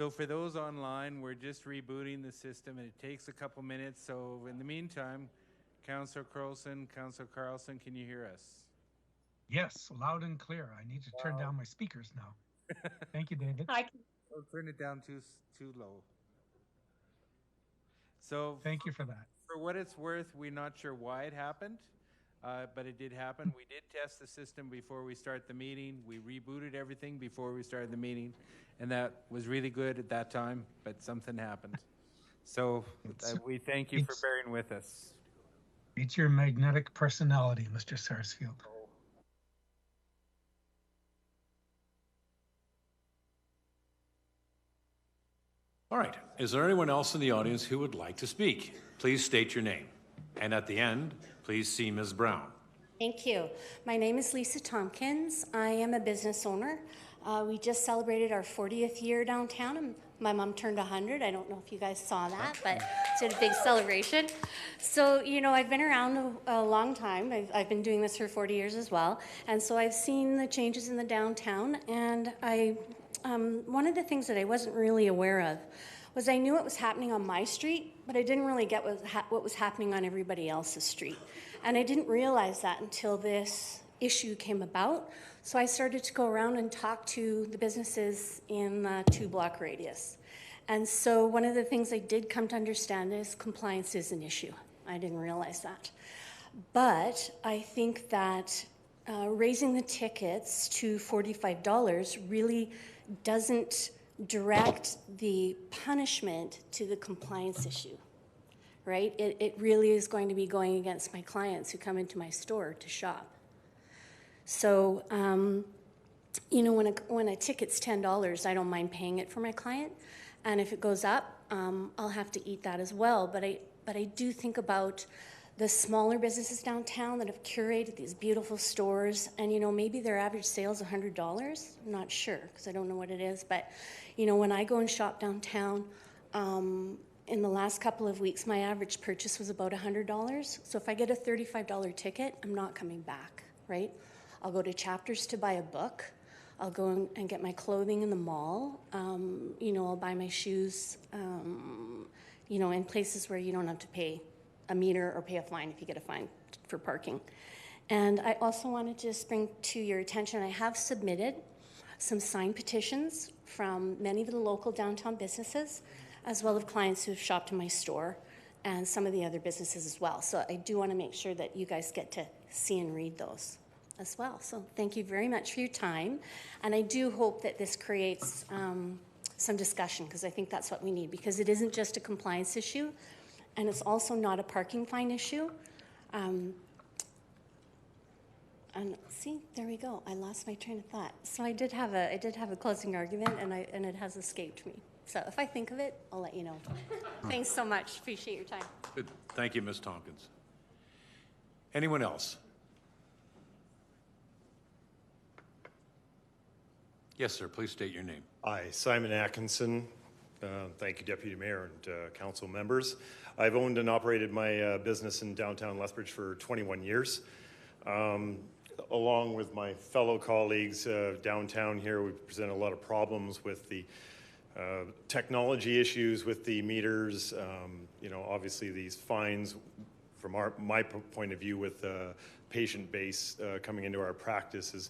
So for those online, we're just rebooting the system and it takes a couple minutes. So in the meantime, Councillor Carlson, can you hear us? Yes, loud and clear. I need to turn down my speakers now. Thank you, David. Don't turn it down too low. So Thank you for that. for what it's worth, we're not sure why it happened, but it did happen. We did test the system before we start the meeting. We rebooted everything before we started the meeting, and that was really good at that time, but something happened. So we thank you for bearing with us. It's your magnetic personality, Mr. Sarsfield. All right. Is there anyone else in the audience who would like to speak? Please state your name. And at the end, please see Ms. Brown. Thank you. My name is Lisa Tompkins. I am a business owner. We just celebrated our 40th year downtown, and my mom turned 100. I don't know if you guys saw that, but it's a big celebration. So, you know, I've been around a long time. I've been doing this for 40 years as well, and so I've seen the changes in the downtown, and one of the things that I wasn't really aware of was I knew what was happening on my street, but I didn't really get what was happening on everybody else's street. And I didn't realize that until this issue came about. So I started to go around and talk to the businesses in the 2-block radius. And so one of the things I did come to understand is compliance is an issue. I didn't realize that. But I think that raising the tickets to $45 really doesn't direct the punishment to the compliance issue, right? It really is going to be going against my clients who come into my store to shop. So, you know, when a ticket's $10, I don't mind paying it for my client. And if it goes up, I'll have to eat that as well. But I do think about the smaller businesses downtown that have curated these beautiful stores, and you know, maybe their average sale is $100. I'm not sure because I don't know what it is, but you know, when I go and shop downtown, in the last couple of weeks, my average purchase was about $100. So if I get a $35 ticket, I'm not coming back, right? I'll go to Chapters to buy a book. I'll go and get my clothing in the mall. You know, I'll buy my shoes, you know, in places where you don't have to pay a meter or pay a fine if you get a fine for parking. And I also wanted to just bring to your attention, I have submitted some signed petitions from many of the local downtown businesses, as well as clients who have shopped in my store and some of the other businesses as well. So I do want to make sure that you guys get to see and read those as well. So thank you very much for your time. And I do hope that this creates some discussion, because I think that's what we need, because it isn't just a compliance issue, and it's also not a parking fine issue. And see, there we go. I lost my train of thought. So I did have a closing argument, and it has escaped me. So if I think of it, I'll let you know. Thanks so much. Appreciate your time. Good. Thank you, Ms. Tompkins. Anyone else? Yes, sir. Please state your name. Hi, Simon Atkinson. Thank you, Deputy Mayor and council members. I've owned and operated my business in downtown Lethbridge for 21 years. Along with my fellow colleagues downtown here, we've presented a lot of problems with the technology issues with the meters. You know, obviously these fines, from my point of view, with patient base coming into our practice, is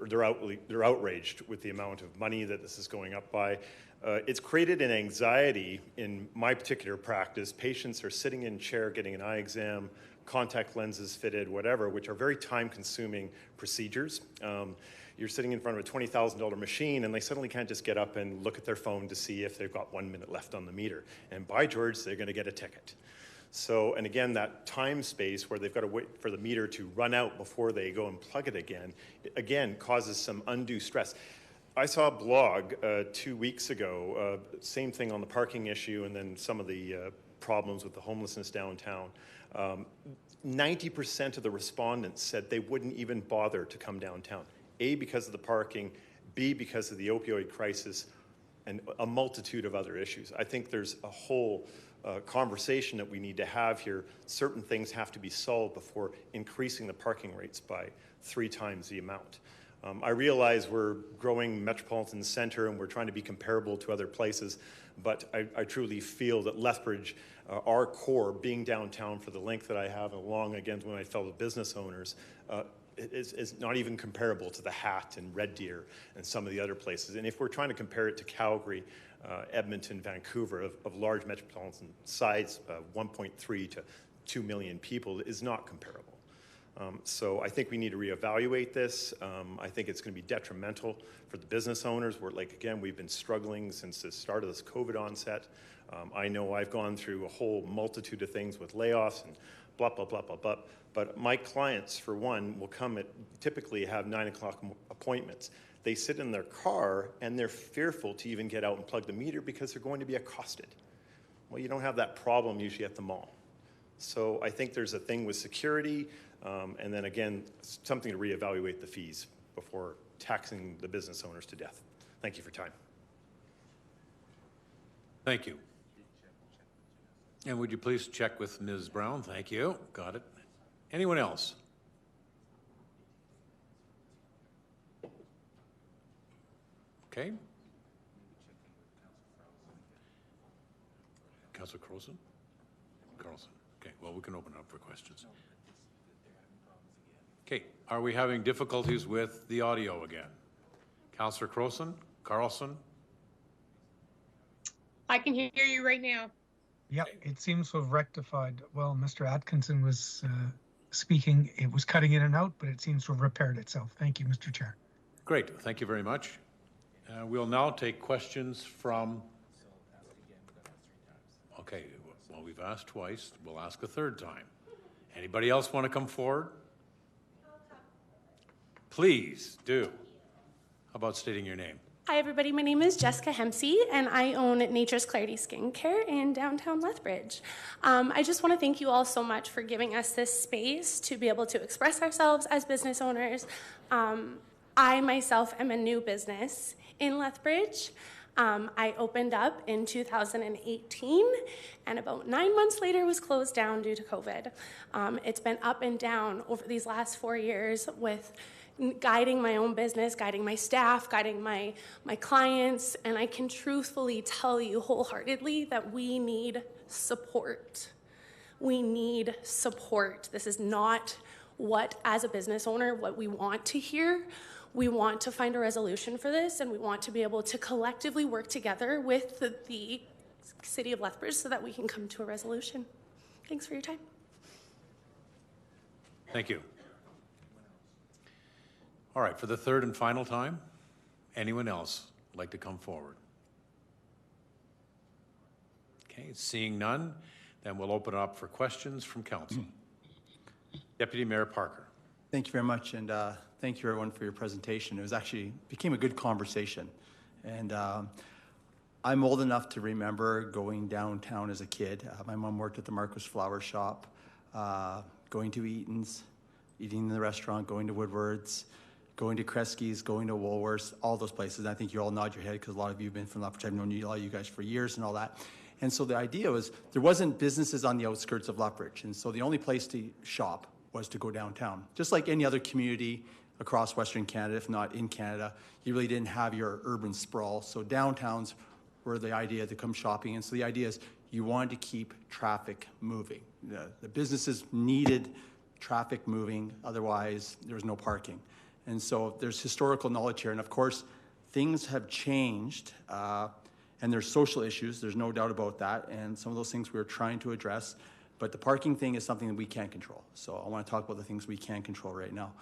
they're outraged with the amount of money that this is going up by. It's created an anxiety in my particular practice. Patients are sitting in chair getting an eye exam, contact lenses fitted, whatever, which are very time-consuming procedures. You're sitting in front of a $20,000 machine, and they suddenly can't just get up and look at their phone to see if they've got 1 minute left on the meter. And by George, they're going to get a ticket. So, and again, that time space where they've got to wait for the meter to run out before they go and plug it again causes some undue stress. I saw a blog 2 weeks ago, same thing on the parking issue, and then some of the problems with the homelessness downtown. 90% of the respondents said they wouldn't even bother to come downtown. A, because of the parking, B, because of the opioid crisis, and a multitude of other issues. I think there's a whole conversation that we need to have here. Certain things have to be solved before increasing the parking rates by 3 times the amount. I realize we're growing metropolitan center and we're trying to be comparable to other places, but I truly feel that Lethbridge, our core, being downtown for the length that I have, along again with my fellow business owners, is not even comparable to the Hat and Red Deer and some of the other places. And if we're trying to compare it to Calgary, Edmonton, Vancouver, of large metropolitan size, 1.3 to 2 million people, is not comparable. So I think we need to reevaluate this. I think it's going to be detrimental for the business owners. We've been struggling since the start of this COVID onset. I know I've gone through a whole multitude of things with layoffs and blah, blah, blah, blah, blah. But my clients, for one, will come typically have 9 o'clock appointments. They sit in their car and they're fearful to even get out and plug the meter because they're going to be accosted. Well, you don't have that problem usually at the mall. So I think there's a thing with security, and then again, something to reevaluate the fees before taxing the business owners to death. Thank you for your time. Thank you. And would you please check with Ms. Brown? Thank you. Got it. Anyone else? Okay. Councillor Carlson? Carlson. Okay, well, we can open up for questions. Okay, are we having difficulties with the audio again? Councillor Carlson? I can hear you right now. Yeah, it seems to have rectified. Well, Mr. Atkinson was speaking. It was cutting in and out, but it seems to have repaired itself. Thank you, Mr. Chair. Great, thank you very much. We'll now take questions from... Okay, well, we've asked twice. We'll ask a third time. Anybody else want to come forward? Please do. How about stating your name? Hi, everybody. My name is Jessica Hempsey, and I own Nature's Clarity Skincare in downtown Lethbridge. I just want to thank you all so much for giving us this space to be able to express ourselves as business owners. I myself am a new business in Lethbridge. I opened up in 2018, and about 9 months later was closed down due to COVID. It's been up and down over these last 4 years with guiding my own business, guiding my staff, guiding my clients, and I can truthfully tell you wholeheartedly that we need support. We need support. This is not what, as a business owner, what we want to hear. We want to find a resolution for this, and we want to be able to collectively work together with the City of Lethbridge so that we can come to a resolution. Thanks for your time. Thank you. All right, for the third and final time, anyone else like to come forward? Okay, seeing none, then we'll open it up for questions from council. Deputy Mayor Parker. Thank you very much, and thank you everyone for your presentation. It was actually became a good conversation, and I'm old enough to remember going downtown as a kid. My mom worked at the Marcos Flower Shop, going to Eaton's, eating in the restaurant, going to Woodward's, going to Kresge's, going to Woolworths, all those places. And I think you all nod your head because a lot of you have been from Lethbridge. I've known a lot of you guys for years and all that. And so the idea was there wasn't businesses on the outskirts of Lethbridge, and so the only place to shop was to go downtown. Just like any other community across Western Canada, if not in Canada, you really didn't have your urban sprawl. So downtowns were the idea to come shopping. And so the idea is you wanted to keep traffic moving. The businesses needed traffic moving, otherwise there was no parking. And so there's historical knowledge here. And of course, things have changed and there's social issues. There's no doubt about that. And some of those things we're trying to address. But the parking thing is something that we can't control. So I want to talk about the things we can control right now.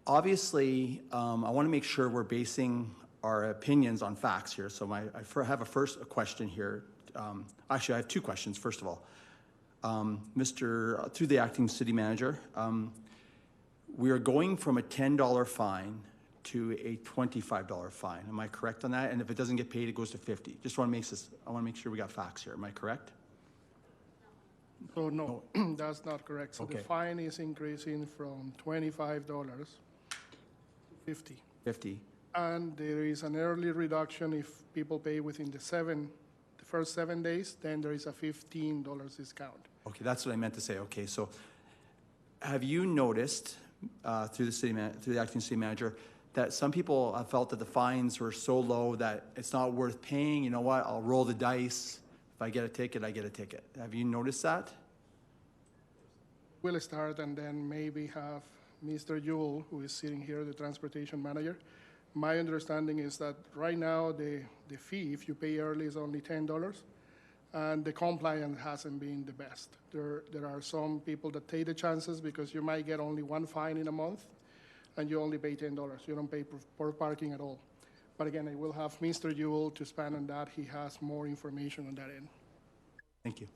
Obviously, I want to make sure we're basing our opinions on facts here. So I have a question here. Actually, I have two questions, first of all. Through the acting city manager, we are going from a $10 fine to a $25 fine. Am I correct on that? And if it doesn't get paid, it goes to $50. I want to make sure we got facts here. Am I correct? So no, that's not correct. So Okay. the fine is increasing from $25 to $50. 50. And there is an early reduction if people pay within the first 7 days, then there is a $15 discount. Okay, that's what I meant to say. Okay, so have you noticed through the acting city manager that some people have felt that the fines were so low that it's not worth paying. You know what? I'll roll the dice. If I get a ticket, I get a ticket. Have you noticed that? We'll start and then maybe have Mr. Jewell, who is sitting here, the transportation manager. My understanding is that right now the fee, if you pay early, is only $10, and the compliance hasn't been the best. There are some people that take the chances because you might get only one fine in a month, and you only pay $10. You don't pay for parking at all. But again, I will have Mr. Jewell to expand on that. He has more information on that end. Thank you.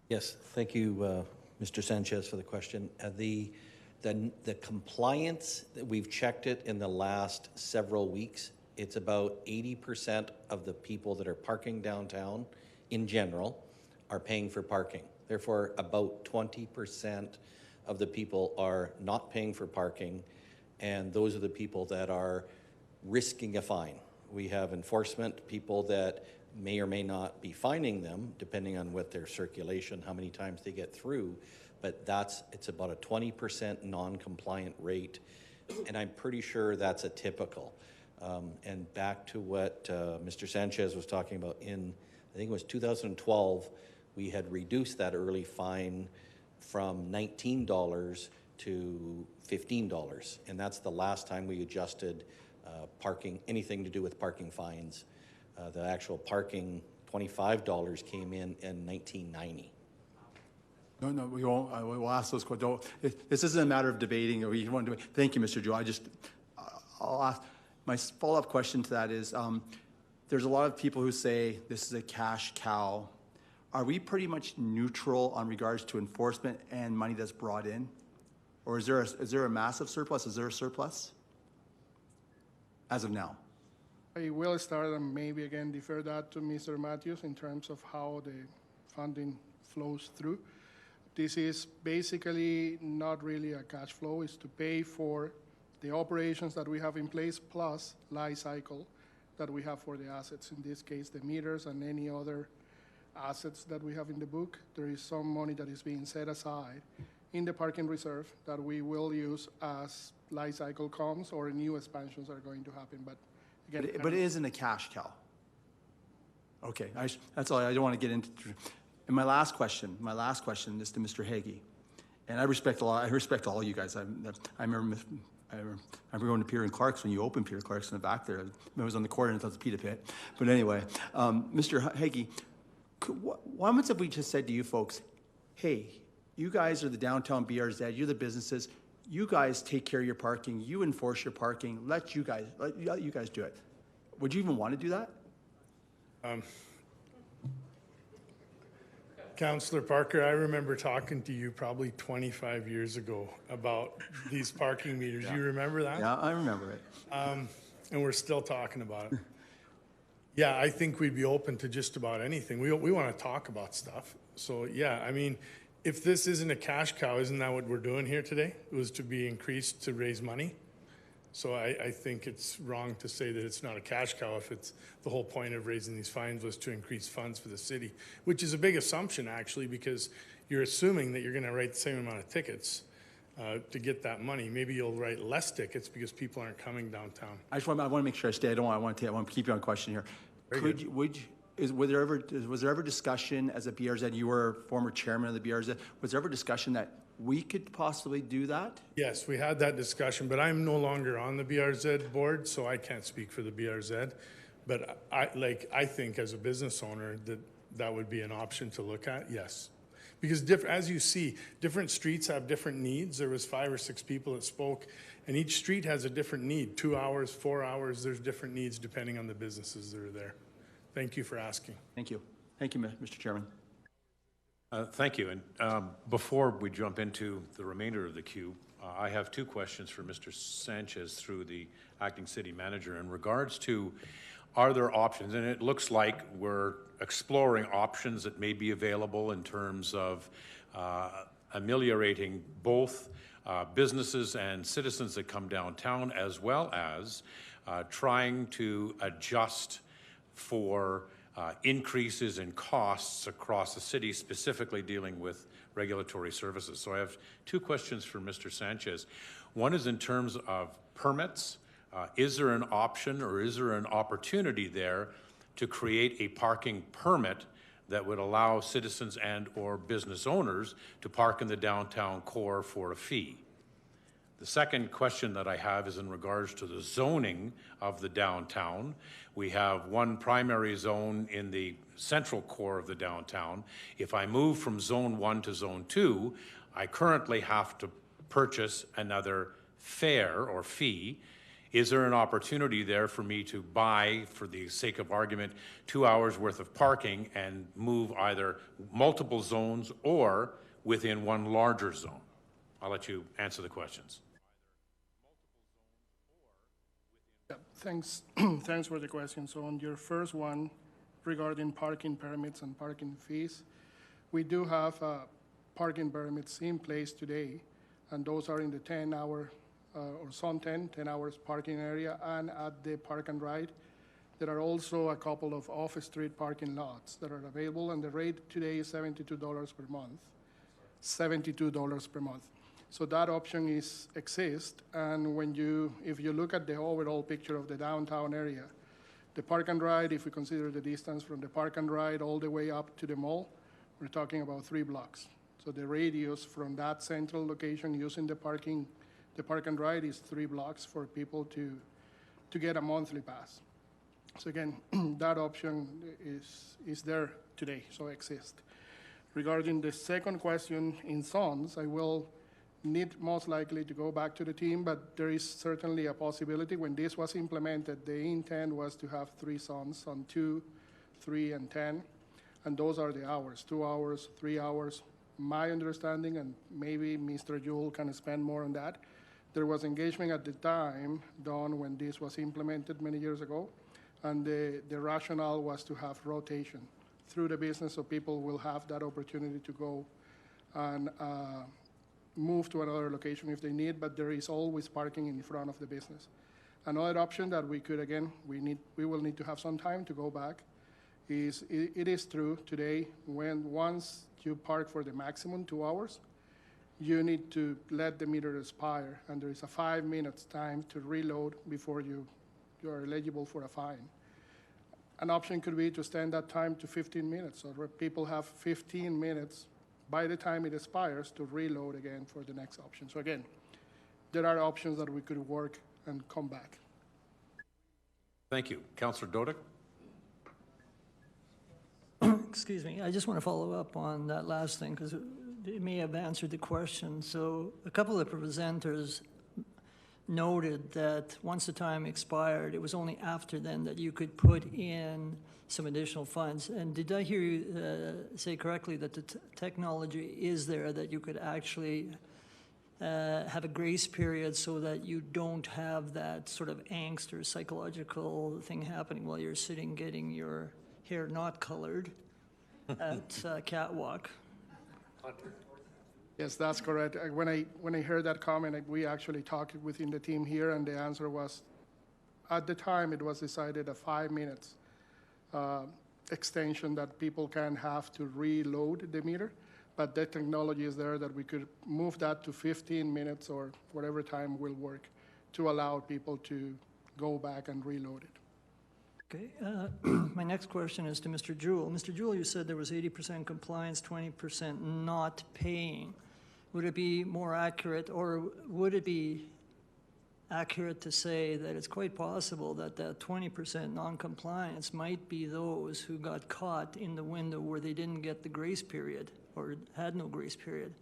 Yes, thank you, Mr. Sanchez, for the question. The compliance, we've checked it in the last several weeks. It's about 80% of the people that are parking downtown in general are paying for parking. Therefore, about 20% of the people are not paying for parking, and those are the people that are risking a fine. We have enforcement people that may or may not be fining them, depending on what their circulation, how many times they get through, but it's about a 20% non-compliant rate, and I'm pretty sure that's a typical. And back to what Mr. Sanchez was talking about, I think it was 2012, we had reduced that early fine from $19 to $15, and that's the last time we adjusted parking, anything to do with parking fines. The actual parking, $25 came in 1990. No, we won't. We'll ask those questions. This isn't a matter of debating. Or you want to do it. Thank you, Mr. Joe. I'll ask. My follow-up question to that is, there's a lot of people who say this is a cash cow. Are we pretty much neutral on regards to enforcement and money that's brought in? Or is there a massive surplus? Is there a surplus as of now? I will start and maybe again defer that to Mr. Matthews in terms of how the funding flows through. This is basically not really a cash flow. It's to pay for the operations that we have in place plus life cycle that we have for the assets. In this case, the meters and any other assets that we have in the book. There is some money that is being set aside in the parking reserve that we will use as life cycle comes or new expansions are going to happen. But again, but it isn't a cash cow. Okay, that's all. I don't want to get into. And my last question is to Mr. Hagee, and I respect all you guys. I remember going to Pierre and Clark's when you opened Pierre Clark's in the back there. I was on the corner and thought it was a pita pit. But anyway, Mr. Hagee, what if we just said to you folks, hey, you guys are the downtown BRZ, you're the businesses, you guys take care of your parking, you enforce your parking, let you guys do it. Would you even want to do that? Councillor Parker, I remember talking to you probably 25 years ago about these parking meters. Yeah. You remember that? Yeah, I remember it. And we're still talking about it. Yeah, I think we'd be open to just about anything. We want to talk about stuff. So yeah, I mean, if this isn't a cash cow, isn't that what we're doing here today? It was to be increased to raise money. So I think it's wrong to say that it's not a cash cow if it's the whole point of raising these fines was to increase funds for the city, which is a big assumption actually, because you're assuming that you're going to write the same amount of tickets to get that money. Maybe you'll write less tickets because people aren't coming downtown. I want to make sure I stay. I want to keep you on question here. Was there ever discussion as a BRZ? You were former chairman of the BRZ. Was there ever discussion that we could possibly do that? Yes, we had that discussion, but I'm no longer on the BRZ board, so I can't speak for the BRZ. But I think as a business owner that would be an option to look at. Yes, because as you see, different streets have different needs. There was 5 or 6 people that spoke, and each street has a different need. 2 hours, 4 hours. There's different needs depending on the businesses that are there. Thank you for asking. Thank you. Thank you, Mr. Chairman. Thank you. And before we jump into the remainder of the queue, I have 2 questions for Mr. Sanchez through the acting city manager in regards to, are there options? And it looks like we're exploring options that may be available in terms of ameliorating both businesses and citizens that come downtown, as well as trying to adjust for increases in costs across the city, specifically dealing with regulatory services. So I have two questions for Mr. Sanchez. One is in terms of permits. Is there an option or is there an opportunity there to create a parking permit that would allow citizens and or business owners to park in the downtown core for a fee? The second question that I have is in regards to the zoning of the downtown. We have one primary zone in the central core of the downtown. If I move from zone 1 to zone 2, I currently have to purchase another fare or fee. Is there an opportunity there for me to buy, for the sake of argument, 2 hours worth of parking and move either multiple zones or within one larger zone? I'll let you answer the questions. Yeah, thanks. Thanks for the question. So on your first one regarding parking permits and parking fees, we do have parking permits in place today, and those are in the 10-hour or Zone 10 hours parking area and at the Park and Ride. There are also a couple of off-street parking lots that are available, and the rate today is $72 per month. $72 per month. So that option exists, and if you look at the overall picture of the downtown area, the Park and Ride, if we consider the distance from the Park and Ride all the way up to the mall, we're talking about 3 blocks. So the radius from that central location using the Park and Ride is 3 blocks for people to get a monthly pass. So again, that option is there today, so exists. Regarding the second question in zones, I will need most likely to go back to the team, but there is certainly a possibility. When this was implemented, the intent was to have 3 zones on 2, 3, and 10, and those are the hours, 2 hours, 3 hours. My understanding, and maybe Mr. Jewell can expand more on that, there was engagement at the time done when this was implemented many years ago, and the rationale was to have rotation through the business so people will have that opportunity to go and move to another location if they need, but there is always parking in front of the business. Another option that we could, again, we will need to have some time to go back, is it is true today once you park for the maximum 2 hours, you need to let the meter expire, and there is a 5 minutes time to reload before you are eligible for a fine. An option could be to extend that time to 15 minutes, so people have 15 minutes by the time it expires to reload again for the next option. So again, there are options that we could work and come back. Thank you. Councillor Dodick? Excuse me, I just want to follow up on that last thing because it may have answered the question. So a couple of the presenters noted that once the time expired, it was only after then that you could put in some additional funds. And did I hear you say correctly that the technology is there that you could actually have a grace period so that you don't have that sort of angst or psychological thing happening while you're sitting getting your hair not colored at Catwalk? Yes, that's correct. When I heard that comment, we actually talked within the team here, and the answer was, at the time, it was decided a 5 minutes extension that people can have to reload the meter, but the technology is there that we could move that to 15 minutes or whatever time will work to allow people to go back and reload it. Okay, my next question is to Mr. Jewell. Mr. Jewell, you said there was 80% compliance, 20% not paying. Would it be more accurate, or would it be accurate to say that it's quite possible that that 20% non-compliance might be those who got caught in the window where they didn't get the grace period or had no grace period?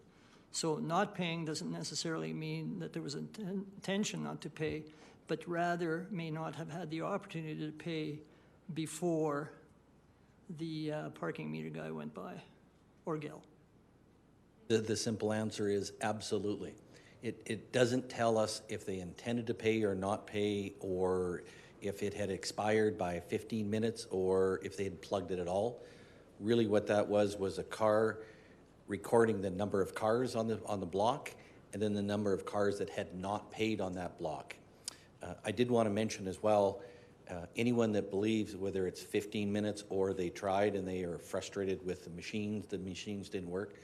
So not paying doesn't necessarily mean that there was an intention not to pay, but rather may not have had the opportunity to pay before the parking meter guy went by, or gal. The simple answer is absolutely. It doesn't tell us if they intended to pay or not pay, or if it had expired by 15 minutes, or if they had plugged it at all. Really what that was a car recording the number of cars on the block, and then the number of cars that had not paid on that block. I did want to mention as well, Anyone that believes, whether it's 15 minutes or they tried and they are frustrated with the machines didn't work,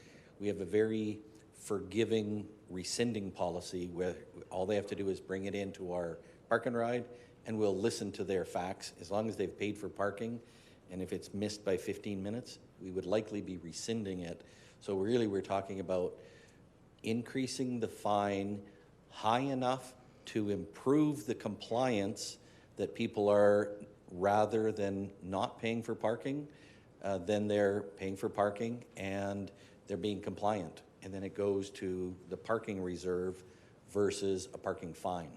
we have a very forgiving rescinding policy where all they have to do is bring it into our park and ride, and we'll listen to their facts as long as they've paid for parking. And if it's missed by 15 minutes, we would likely be rescinding it. So really, we're talking about increasing the fine high enough to improve the compliance that people are, rather than not paying for parking, then they're paying for parking and they're being compliant. And then it goes to the parking reserve versus a parking fine.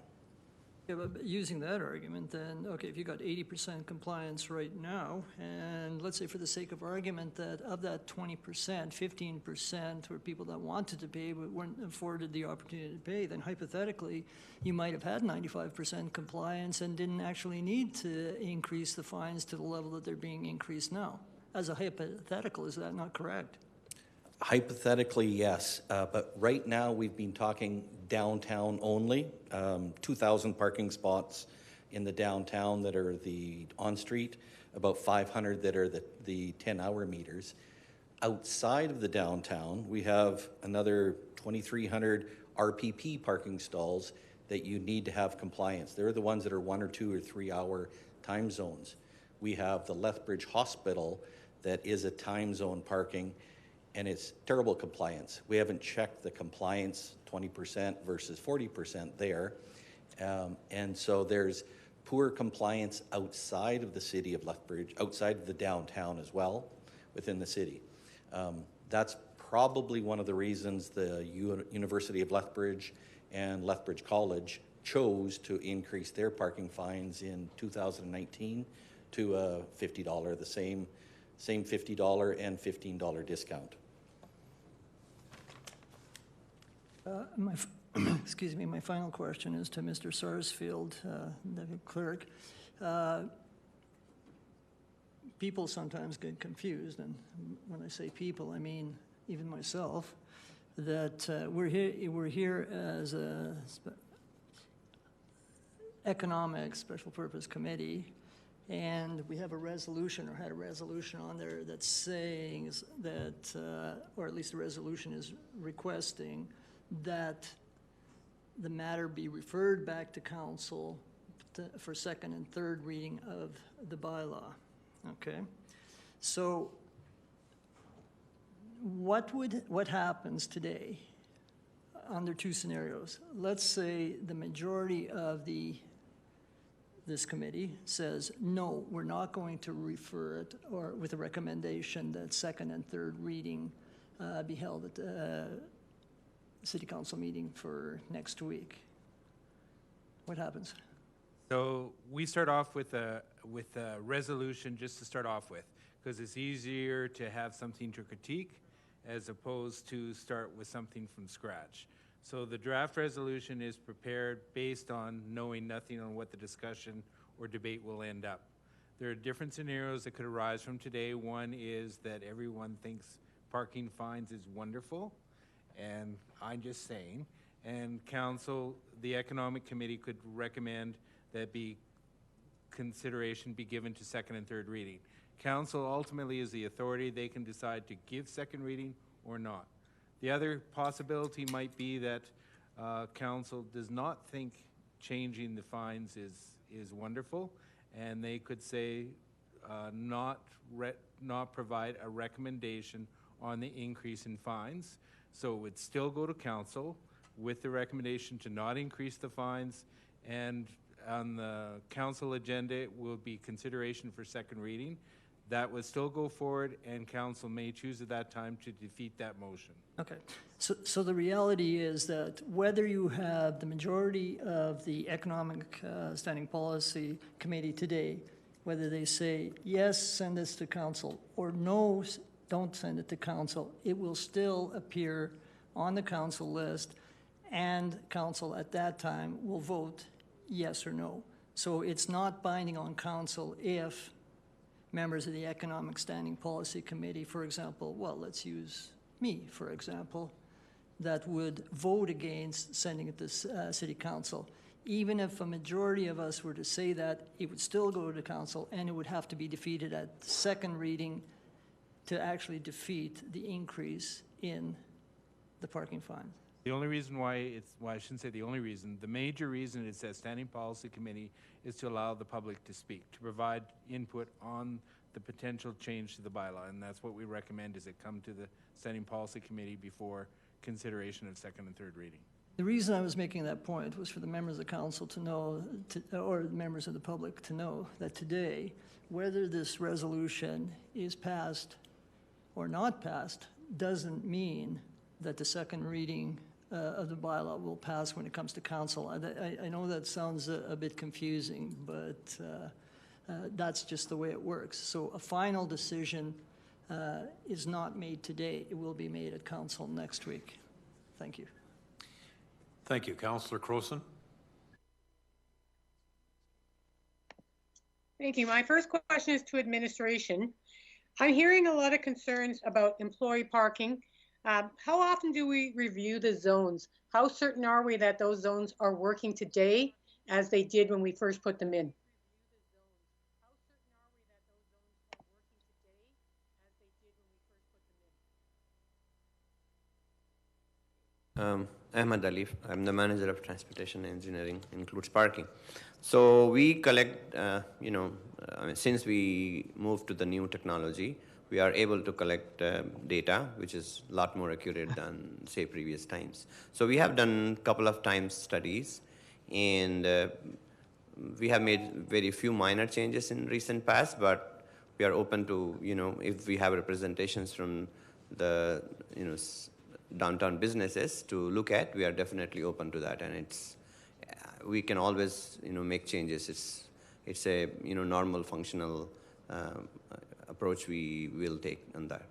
Yeah, but using that argument, then, okay, if you got 80% compliance right now, and let's say for the sake of argument that of that 20%, 15% were people that wanted to pay but weren't afforded the opportunity to pay, then hypothetically, you might have had 95% compliance and didn't actually need to increase the fines to the level that they're being increased now. As a hypothetical, is that not correct? Hypothetically, yes, but right now we've been talking downtown only, 2,000 parking spots in the downtown that are the on-street, about 500 that are the 10-hour meters. Outside of the downtown, we have another 2,300 RPP parking stalls that you need to have compliance. They're the ones that are 1 or 2 or 3 hour time zones. We have the Lethbridge Hospital that is a time zone parking, and it's terrible compliance. We haven't checked the compliance, 20% versus 40% there. And so there's poor compliance outside of the city of Lethbridge, outside of the downtown as well, within the city. That's probably one of the reasons the University of Lethbridge and Lethbridge College chose to increase their parking fines in 2019 to $50, the same $50 and $15 discount. Excuse me, my final question is to Mr. Sarsfield, the clerk. People sometimes get confused, and when I say people, I mean even myself, that we're here as a economic special purpose committee, and we have a resolution, or had a resolution on there that's saying that, or at least the resolution is requesting that the matter be referred back to council for second and third reading of the bylaw, okay? So what happens today under two scenarios? Let's say the majority of this committee says, no, we're not going to refer it, or with a recommendation that second and third reading be held at the City Council meeting for next week. What happens? So we start off with a resolution just to start off with, because it's easier to have something to critique as opposed to start with something from scratch. So the draft resolution is prepared based on knowing nothing on what the discussion or debate will end up. There are different scenarios that could arise from today. One is that everyone thinks parking fines is wonderful, and I'm just saying, and council, the economic committee could recommend that consideration be given to second and third reading. Council ultimately is the authority. They can decide to give second reading or not. The other possibility might be that council does not think changing the fines is wonderful, and they could say not provide a recommendation on the increase in fines. So it would still go to council with the recommendation to not increase the fines, and on the council agenda it will be consideration for second reading. That would still go forward, and council may choose at that time to defeat that motion. Okay, so the reality is that whether you have the majority of the Economic Standing Policy Committee today, whether they say, yes, send this to council, or no, don't send it to council, it will still appear on the council list, and council at that time will vote yes or no. So it's not binding on council if members of the Economic Standing Policy Committee, for example, well, let's use me, for example, that would vote against sending it to City Council. even if a majority of us were to say that, it would still go to council, and it would have to be defeated at the second reading to actually defeat the increase in the parking fine. The only reason why I shouldn't say the only reason, the major reason it says Standing Policy Committee is to allow the public to speak, to provide input on the potential change to the bylaw, and that's what we recommend, is it come to the Standing Policy Committee before consideration of second and third reading. The reason I was making that point was for the members of council to know, or members of the public to know, that today, whether this resolution is passed or not passed doesn't mean that the second reading of the bylaw will pass when it comes to council. I know that sounds a bit confusing, but that's just the way it works. So a final decision is not made today. It will be made at council next week. Thank you. Thank you. Councillor Crowson? Thank you. My first question is to administration. I'm hearing a lot of concerns about employee parking. How often do we review the zones? How certain are we that those zones are working today as they did when we first put them in? Ahmed Ali, I'm the manager of transportation engineering, includes parking. So we collect, since we moved to the new technology, we are able to collect data, which is a lot more accurate than, say, previous times. So we have done a couple of times studies, and we have made very few minor changes in recent past, but we are open to, if we have representations from the, downtown businesses to look at, we are definitely open to that, and we can always make changes. It's a normal functional approach we will take on that.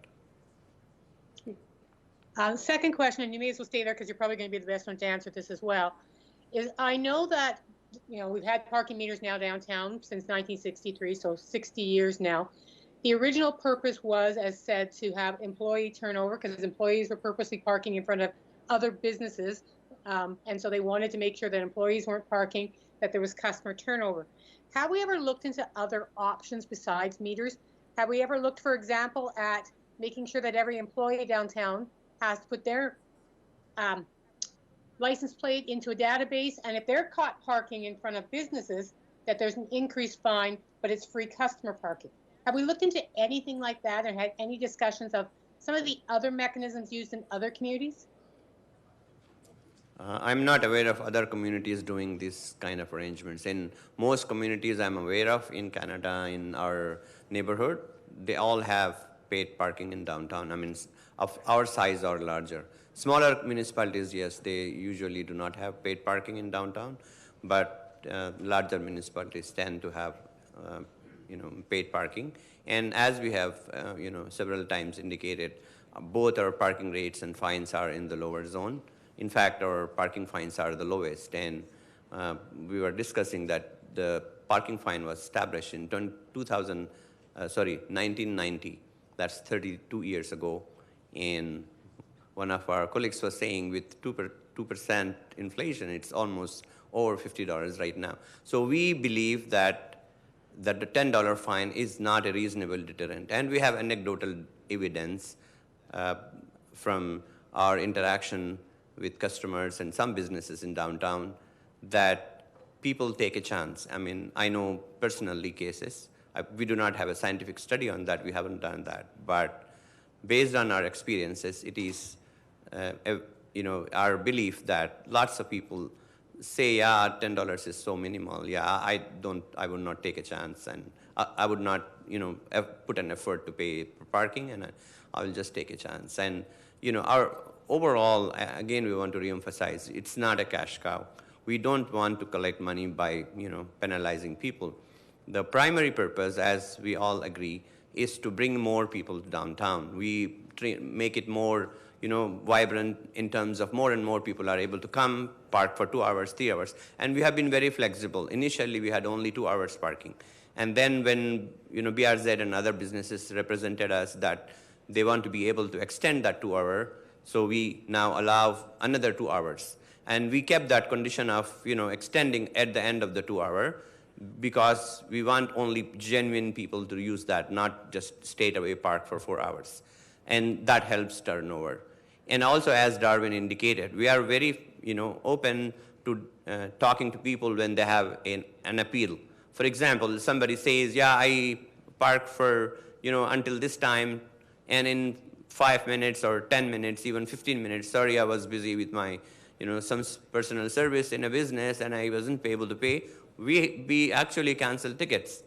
Second question, and you may as well stay there because you're probably going to be the best one to answer this as well, is I know that we've had parking meters now downtown since 1963, so 60 years now. The original purpose was, as said, to have employee turnover because employees were purposely parking in front of other businesses. And so they wanted to make sure that employees weren't parking, that there was customer turnover. Have we ever looked into other options besides meters? Have we ever looked, for example, at making sure that every employee downtown has to put their license plate into a database, and if they're caught parking in front of businesses, that there's an increased fine, but it's free customer parking? Have we looked into anything like that and had any discussions of some of the other mechanisms used in other communities? I'm not aware of other communities doing this kind of arrangements. In most communities I'm aware of in Canada, in our neighborhood, they all have paid parking in downtown. I mean, of our size or larger. Smaller municipalities, yes, they usually do not have paid parking in downtown, but larger municipalities tend to have paid parking. And as we have, several times indicated, both our parking rates and fines are in the lower zone. In fact, our parking fines are the lowest. And we were discussing that the parking fine was established in 1990. That's 32 years ago. And one of our colleagues was saying with 2% inflation, it's almost over $50 right now. So we believe that the $10 fine is not a reasonable deterrent. And we have anecdotal evidence from our interaction with customers and some businesses in downtown that people take a chance. I mean, I know personally cases. We do not have a scientific study on that. We haven't done that. But based on our experiences, it is our belief that lots of people say, yeah, $10 is so minimal. Yeah, I would not take a chance, and I would not, put an effort to pay for parking, and I will just take a chance. And our overall, again, we want to reemphasize, it's not a cash cow. We don't want to collect money by, penalizing people. The primary purpose, as we all agree, is to bring more people downtown. We make it more vibrant in terms of more and more people are able to come, park for 2 hours, 3 hours. And we have been very flexible. Initially, we had only 2 hours parking. And then when, BRZ and other businesses represented us that they want to be able to extend that 2 hour, so we now allow another 2 hours. And we kept that condition of, extending at the end of the 2 hour because we want only genuine people to use that, not just straight away park for 4 hours. And that helps turnover. And also, as Darwin indicated, we are very, open to talking to people when they have an appeal. For example, somebody says, yeah, I park for, until this time, and in 5 minutes or 10 minutes, even 15 minutes, sorry, I was busy with my, some personal service in a business and I wasn't able to pay, we actually cancel tickets.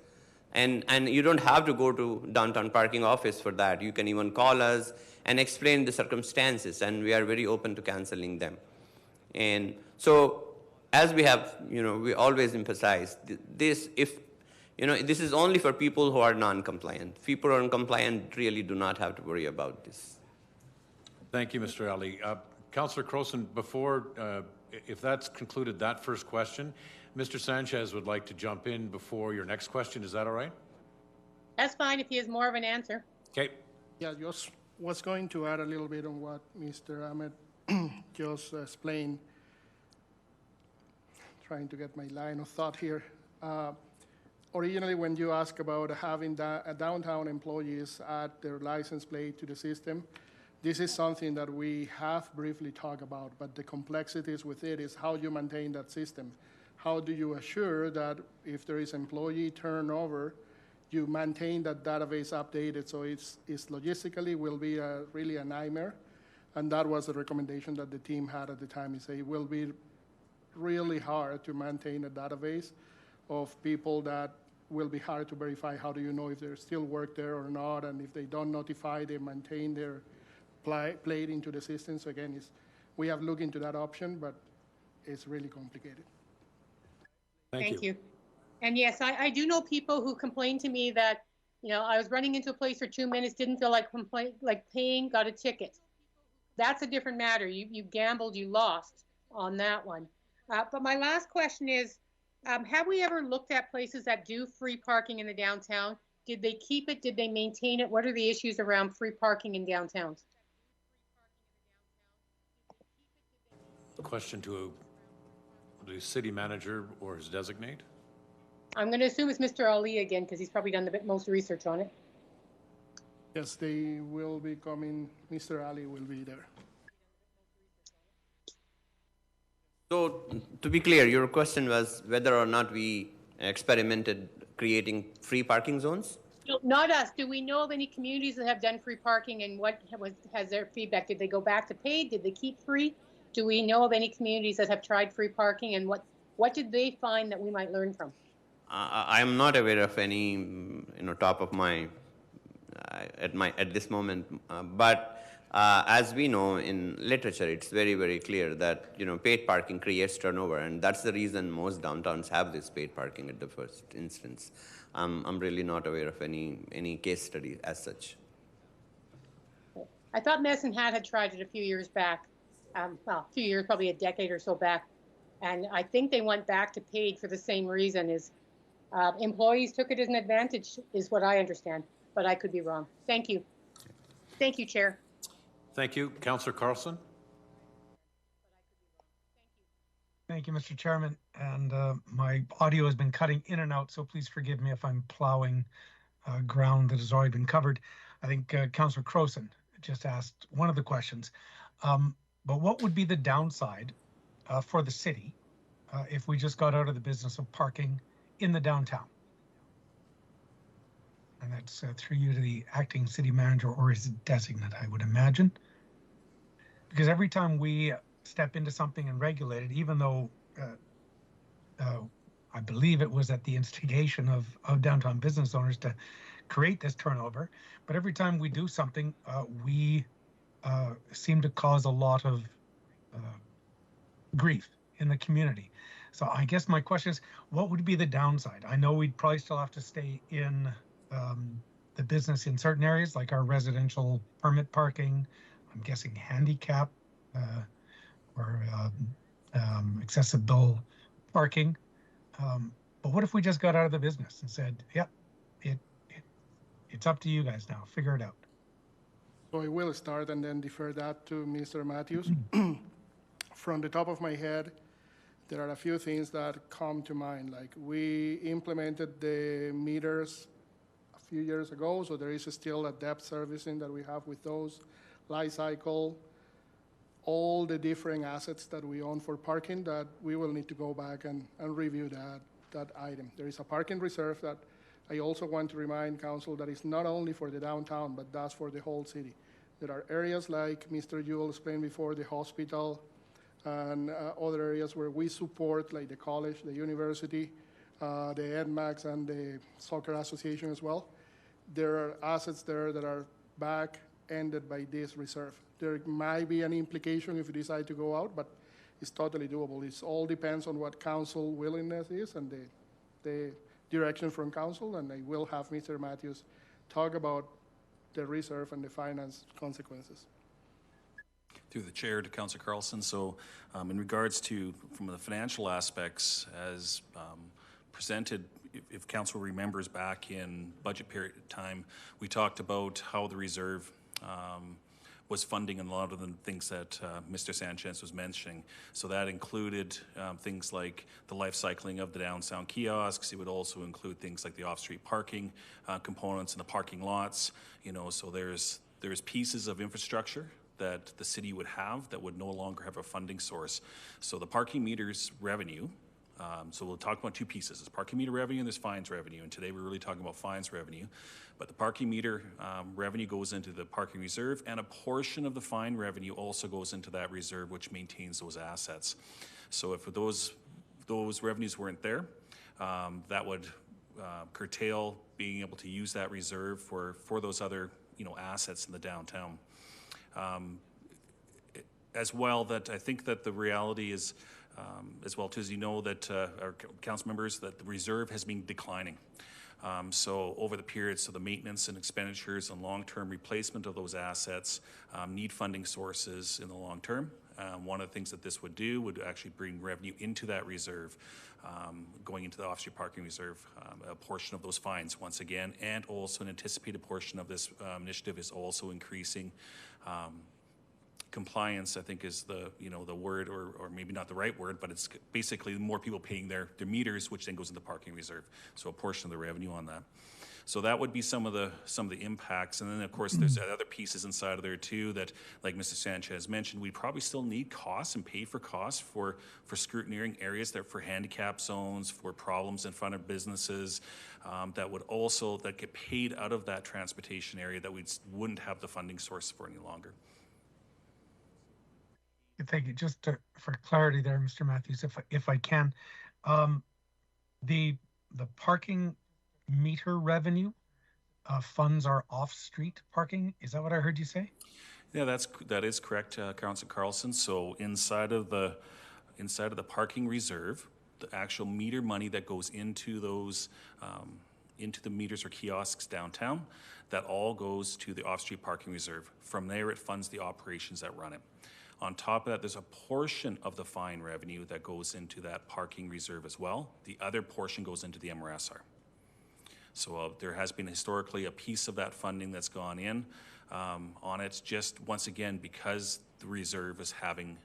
And you don't have to go to downtown parking office for that. You can even call us and explain the circumstances, and we are very open to canceling them. And so, as we have, we always emphasize this, this is only for people who are non-compliant. People who are compliant really do not have to worry about this. Thank you, Mr. Ali. Councillor Crowson, before, if that's concluded that first question, Mr. Sanchez would like to jump in before your next question. Is that all right? That's fine if he has more of an answer. Okay. Yeah, just was going to add a little bit on what Mr. Ahmed just explained. Trying to get my line of thought here. Originally, when you ask about having downtown employees add their license plate to the system, this is something that we have briefly talked about, but the complexities with it is how you maintain that system. How do you assure that if there is employee turnover, you maintain that database updated so it's logistically will be really a nightmare? And that was the recommendation that the team had at the time. Is it will be really hard to maintain a database of people that will be hard to verify. How do you know if they still work there or not? And if they don't notify, they maintain their plate into the system. So again, we have looked into that option, but it's really complicated. Thank you. And yes, I do know people who complain to me that, I was running into a place for 2 minutes, didn't feel like paying, got a ticket. That's a different matter. You gambled, you lost on that one. But my last question is, have we ever looked at places that do free parking in the downtown? Did they keep it? Did they maintain it? What are the issues around free parking in downtowns? Question to the city manager or his designate. I'm going to assume it's Mr. Ali again because he's probably done the most research on it. Yes, they will be coming. Mr. Ali will be there. So, to be clear, your question was whether or not we experimented creating free parking zones? No, not us. Do we know of any communities that have done free parking, and what has their feedback? Did they go back to paid? Did they keep free? Do we know of any communities that have tried free parking, and what did they find that we might learn from? I'm not aware of any, top of my at this moment. But as we know in literature, it's very, very clear that paid parking creates turnover, and that's the reason most downtowns have this paid parking at the first instance. I'm really not aware of any case study as such. I thought Medicine Hat had tried it a few years back. Well, a few years, probably a decade or so back. And I think they went back to paid for the same reason is employees took it as an advantage is what I understand, but I could be wrong. Thank you. Thank you, Chair. Thank you. Councillor Carlson. Thank you, Mr. Chairman. And my audio has been cutting in and out, so please forgive me if I'm plowing ground that has already been covered. I think Councillor Crowson just asked one of the questions. But what would be the downside for the city if we just got out of the business of parking in the downtown? And that's through you to the acting city manager or his designate, I would imagine. Because every time we step into something and regulate it, even though I believe it was at the instigation of downtown business owners to create this turnover, but every time we do something, we seem to cause a lot of grief in the community. So I guess my question is, what would be the downside? I know we'd probably still have to stay in the business in certain areas, like our residential permit parking, I'm guessing handicap or accessible parking. But what if we just got out of the business and said, yep, it's up to you guys now, figure it out. So I will start and then defer that to Mr. Matthews. From the top of my head, there are a few things that come to mind. Like, we implemented the meters a few years ago, so there is still a depth servicing that we have with those. Life cycle, all the different assets that we own for parking, that we will need to go back and review that item. There is a parking reserve that I also want to remind council that is not only for the downtown, but that's for the whole city. There are areas like Mr. Jewell explained before, the hospital, and other areas where we support, like the college, the university, the EDMAX, and the soccer association as well. There are assets there that are back-ended by this reserve. There might be an implication if you decide to go out, but it's totally doable. It all depends on what council willingness is and the direction from council, and I will have Mr. Matthews talk about the reserve and the finance consequences. Through the chair to Councillor Carlson. So in regards to, from the financial aspects, as presented, if council remembers back in budget period time, we talked about how the reserve was funding a lot of the things that Mr. Sanchez was mentioning. So that included things like the life cycling of the downtown kiosks. It would also include things like the off-street parking components and the parking lots. You know, so there's pieces of infrastructure that the city would have that would no longer have a funding source. So the parking meters revenue, so we'll talk about two pieces. There's parking meter revenue and there's fines revenue. And today we're really talking about fines revenue. But the parking meter revenue goes into the parking reserve, and a portion of the fine revenue also goes into that reserve, which maintains those assets. So if those revenues weren't there, that would curtail being able to use that reserve for those other, you know, assets in the downtown. As well, that I think that the reality is, as well too, as you know, that our council members, that the reserve has been declining. So over the period, so the maintenance and expenditures and long-term replacement of those assets need funding sources in the long term. One of the things that this would do would actually bring revenue into that reserve, going into the off-street parking reserve. A portion of those fines, once again, and also an anticipated portion of this initiative is also increasing compliance, I think, is the word, or maybe not the right word, but it's basically more people paying their meters, which then goes into the parking reserve. So a portion of the revenue on that. So that would be some of the impacts. And then, of course, there's other pieces inside of there too that, like Mr. Sanchez mentioned, we probably still need costs and pay for costs for scrutineering areas that for handicap zones, for problems in front of businesses, that get paid out of that transportation area that we wouldn't have the funding source for any longer. Thank you. Just for clarity there, Mr. Matthews, if I can, the parking meter revenue funds are off-street parking. Is that what I heard you say? Yeah, that is correct, Councillor Carlson. So inside of the parking reserve, the actual meter money that goes into those into the meters or kiosks downtown, that all goes to the off-street parking reserve. From there, it funds the operations that run it. On top of that, there's a portion of the fine revenue that goes into that parking reserve as well. The other portion goes into the MRSR. So there has been historically a piece of that funding that's gone in on it, just once again because the reserve is having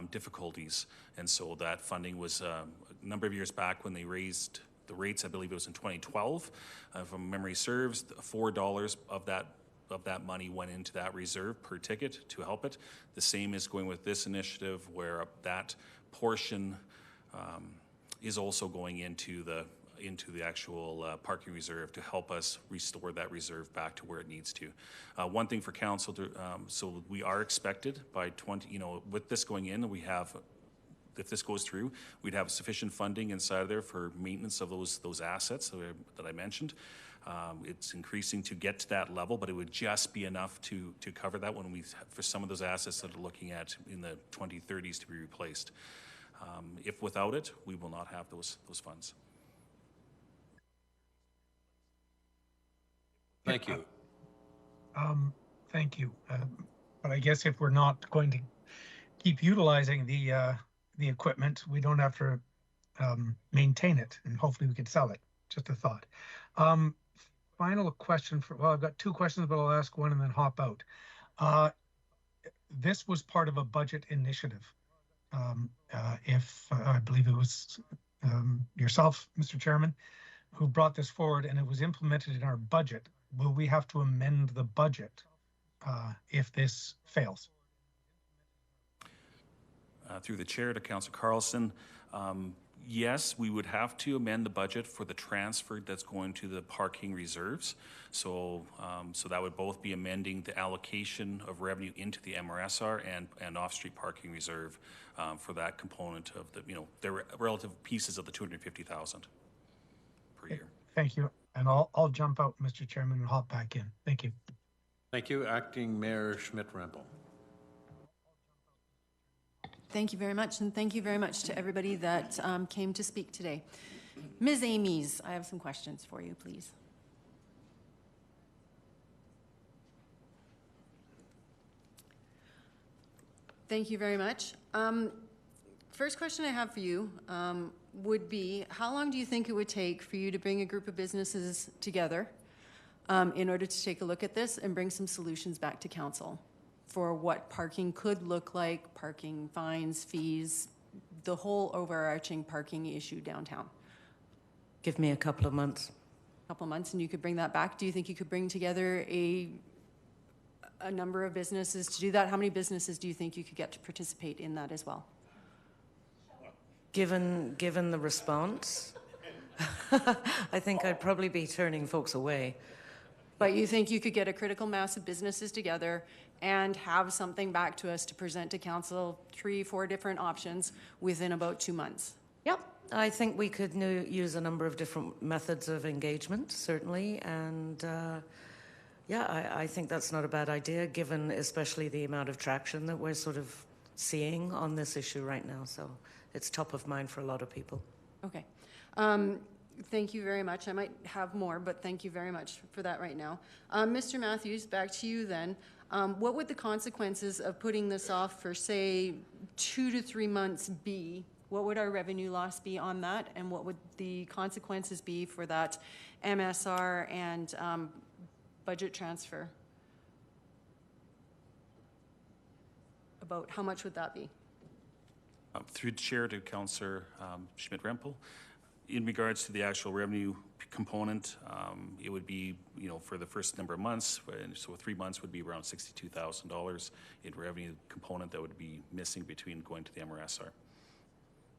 difficulties. And so that funding was a number of years back when they raised the rates. I believe it was in 2012. If memory serves, $4 of that money went into that reserve per ticket to help it. The same is going with this initiative, where that portion is also going into the actual parking reserve to help us restore that reserve back to where it needs to. One thing for council to, so we are expected by with this going in, we have, if this goes through, we'd have sufficient funding inside of there for maintenance of those assets that I mentioned. It's increasing to get to that level, but it would just be enough to cover that for some of those assets that are looking at in the 2030s to be replaced. If without it, we will not have those funds. Thank you. Thank you. But I guess if we're not going to keep utilizing the equipment, we don't have to maintain it, and hopefully we can sell it. Just a thought. Final question I've got two questions, but I'll ask one and then hop out. This was part of a budget initiative. if I believe it was yourself, Mr. Chairman, who brought this forward and it was implemented in our budget, will we have to amend the budget if this fails? Through the chair to Councillor Carlson, yes, we would have to amend the budget for the transfer that's going to the parking reserves. So, so that would both be amending the allocation of revenue into the MRSR and off-street parking reserve for that component of the, the relative pieces of the 250,000 per year. Thank you. And I'll jump out, Mr. Chairman, and hop back in. Thank you. Thank you. Acting Mayor Schmidt-Rempel. Thank you very much, and thank you very much to everybody that came to speak today. Ms. Amies, I have some questions for you, please. Thank you very much. First question I have for you would be, how long do you think it would take for you to bring a group of businesses together in order to take a look at this and bring some solutions back to council for what parking could look like, parking fines, fees, the whole overarching parking issue downtown? Give me a couple of months. A couple of months, and you could bring that back? Do you think you could bring together a number of businesses to do that? How many businesses do you think you could get to participate in that as well? Given the response, I think I'd probably be turning folks away. But you think you could get a critical mass of businesses together and have something back to us to present to council, 3-4 different options within about 2 months? Yep. I think we could use a number of different methods of engagement, certainly. And yeah, I think that's not a bad idea, given especially the amount of traction that we're sort of seeing on this issue right now. So it's top of mind for a lot of people. Okay. Thank you very much. I might have more, but thank you very much for that right now. Mr. Matthews, back to you then. What would the consequences of putting this off for, say, 2 to 3 months be? What would our revenue loss be on that? And what would the consequences be for that MSR and budget transfer? About how much would that be? Through the chair to Councillor Schmidt-Rempel, in regards to the actual revenue component, it would be, for the first number of months, so 3 months would be around $62,000 in revenue component that would be missing between going to the MRSR.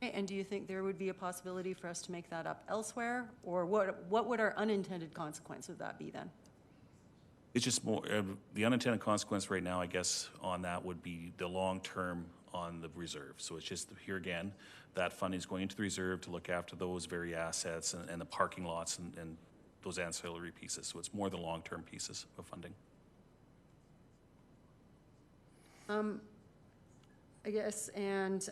Okay, and do you think there would be a possibility for us to make that up elsewhere? Or what would our unintended consequence of that be then? It's just more, the unintended consequence right now, I guess, on that would be the long-term on the reserve. So it's just, here again, that funding is going into the reserve to look after those very assets and the parking lots and those ancillary pieces. So it's more the long-term pieces of funding. I guess, and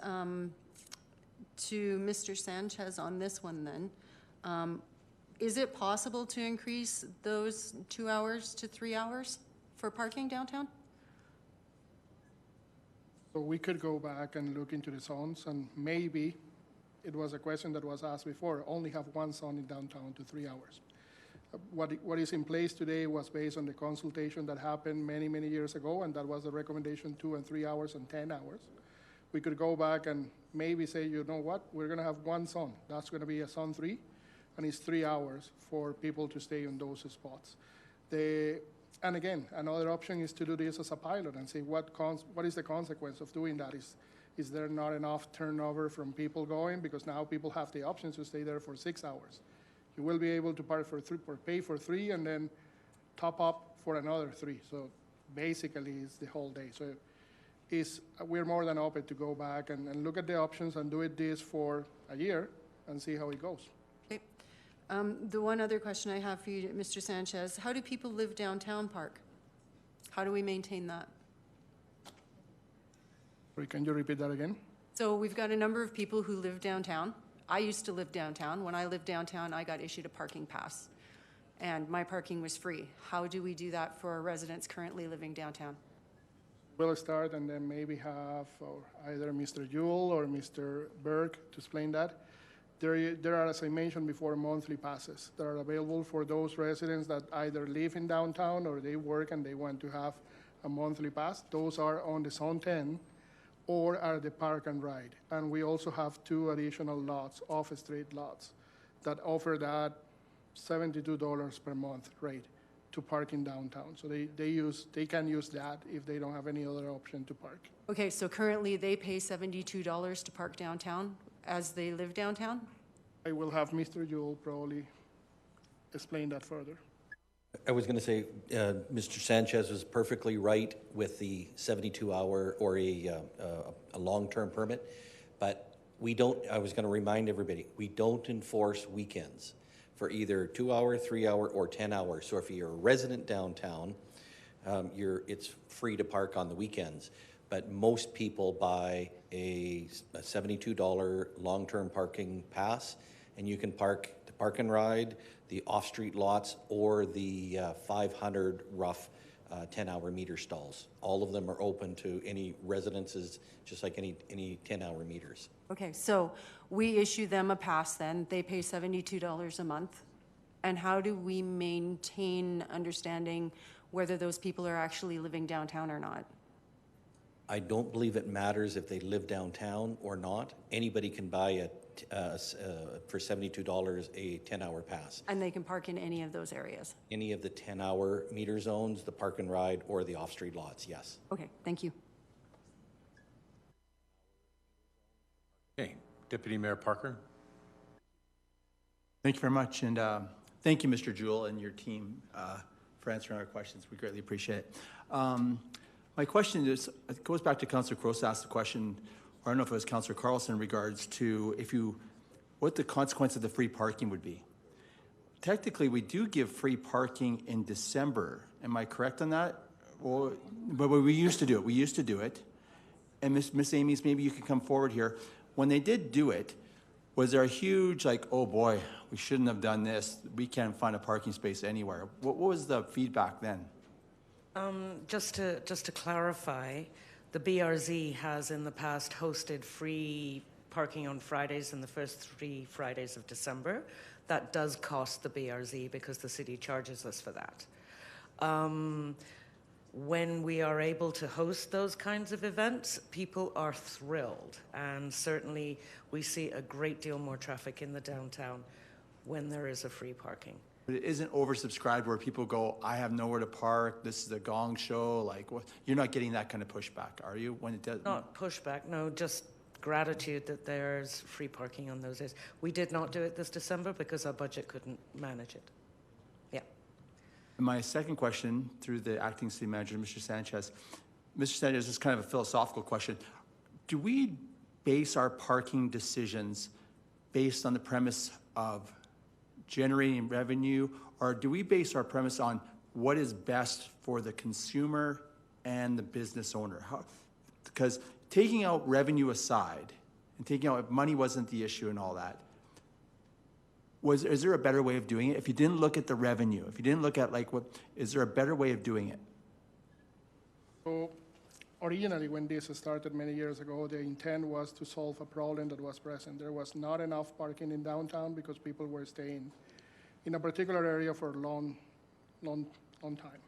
to Mr. Sanchez on this one then, is it possible to increase those 2 hours to 3 hours for parking downtown? So we could go back and look into the zones, and maybe, it was a question that was asked before, only have one zone in downtown to 3 hours. What is in place today was based on the consultation that happened many, many years ago, and that was the recommendation 2 and 3 hours and 10 hours. We could go back and maybe say, you know what, we're gonna have one zone. That's gonna be a zone 3, and it's 3 hours for people to stay in those spots. And again, another option is to do this as a pilot and see what is the consequence of doing that. Is there not enough turnover from people going? Because now people have the option to stay there for 6 hours. You will be able to pay for 3 and then top up for another 3. So basically, it's the whole day. So we're more than open to go back and look at the options and do this for a year and see how it goes. The one other question I have for you, Mr. Sanchez, how do people live downtown Park? How do we maintain that? Sorry, can you repeat that again? So we've got a number of people who live downtown. I used to live downtown. When I lived downtown, I got issued a parking pass, and my parking was free. How do we do that for our residents currently living downtown? We'll start and then maybe have either Mr. Jewell or Mr. Burke to explain that. There are, as I mentioned before, monthly passes that are available for those residents that either live in downtown or they work and they want to have a monthly pass. Those are on the Zone 10 or at the park and ride. And we also have 2 additional lots, off-street lots, that offer that $72 per month rate to park in downtown. So they can use that if they don't have any other option to park. Okay, so currently they pay $72 to park downtown as they live downtown? I will have Mr. Jewell probably explain that further. I was going to say, Mr. Sanchez was perfectly right with the 72-hour or a long-term permit, but we don't, I was going to remind everybody, we don't enforce weekends for either 2-hour, 3-hour, or 10 hours. So if you're a resident downtown, it's free to park on the weekends. But most people buy a $72 long-term parking pass, and you can park the park and ride, the off-street lots, or the 500 rough 10-hour meter stalls. All of them are open to any residences, just like any 10-hour meters. Okay, so we issue them a pass then, they pay $72 a month. And how do we maintain understanding whether those people are actually living downtown or not? I don't believe it matters if they live downtown or not. Anybody can buy for $72 a 10-hour pass. And they can park in any of those areas? Any of the 10-hour meter zones, the park and ride, or the off-street lots, yes. Okay, thank you. Okay, Deputy Mayor Parker. Thank you very much, and thank you, Mr. Jewell and your team, for answering our questions. We greatly appreciate it. My question is, it goes back to Councillor Cross asked the question, or I don't know if it was Councillor Carlson, in regards to what the consequence of the free parking would be. Technically, we do give free parking in December. Am I correct on that? Well, but we used to do it. We used to do it. And Miss Amies, maybe you could come forward here. When they did do it, was there a huge, like, oh boy, we shouldn't have done this. We can't find a parking space anywhere. What was the feedback then? Just to clarify, the BRZ has in the past hosted free parking on Fridays in the first 3 Fridays of December. That does cost the BRZ because the city charges us for that. When we are able to host those kinds of events, people are thrilled, and certainly we see a great deal more traffic in the downtown when there is a free parking. But it isn't oversubscribed where people go, I have nowhere to park, this is a gong show, like, what? You're not getting that kind of pushback, are you, when it does? Not pushback, no, just gratitude that there's free parking on those days. We did not do it this December because our budget couldn't manage it. Yeah. And my second question, through the acting city manager, Mr. Sanchez. Mr. Sanchez, this is kind of a philosophical question. Do we base our parking decisions based on the premise of generating revenue, or do we base our premise on what is best for the consumer and the business owner? Because taking out revenue aside, and taking out, if money wasn't the issue and all that, is there a better way of doing it? If you didn't look at the revenue, if you didn't look at is there a better way of doing it? So originally, when this started many years ago, the intent was to solve a problem that was present. There was not enough parking in downtown because people were staying in a particular area for a long time.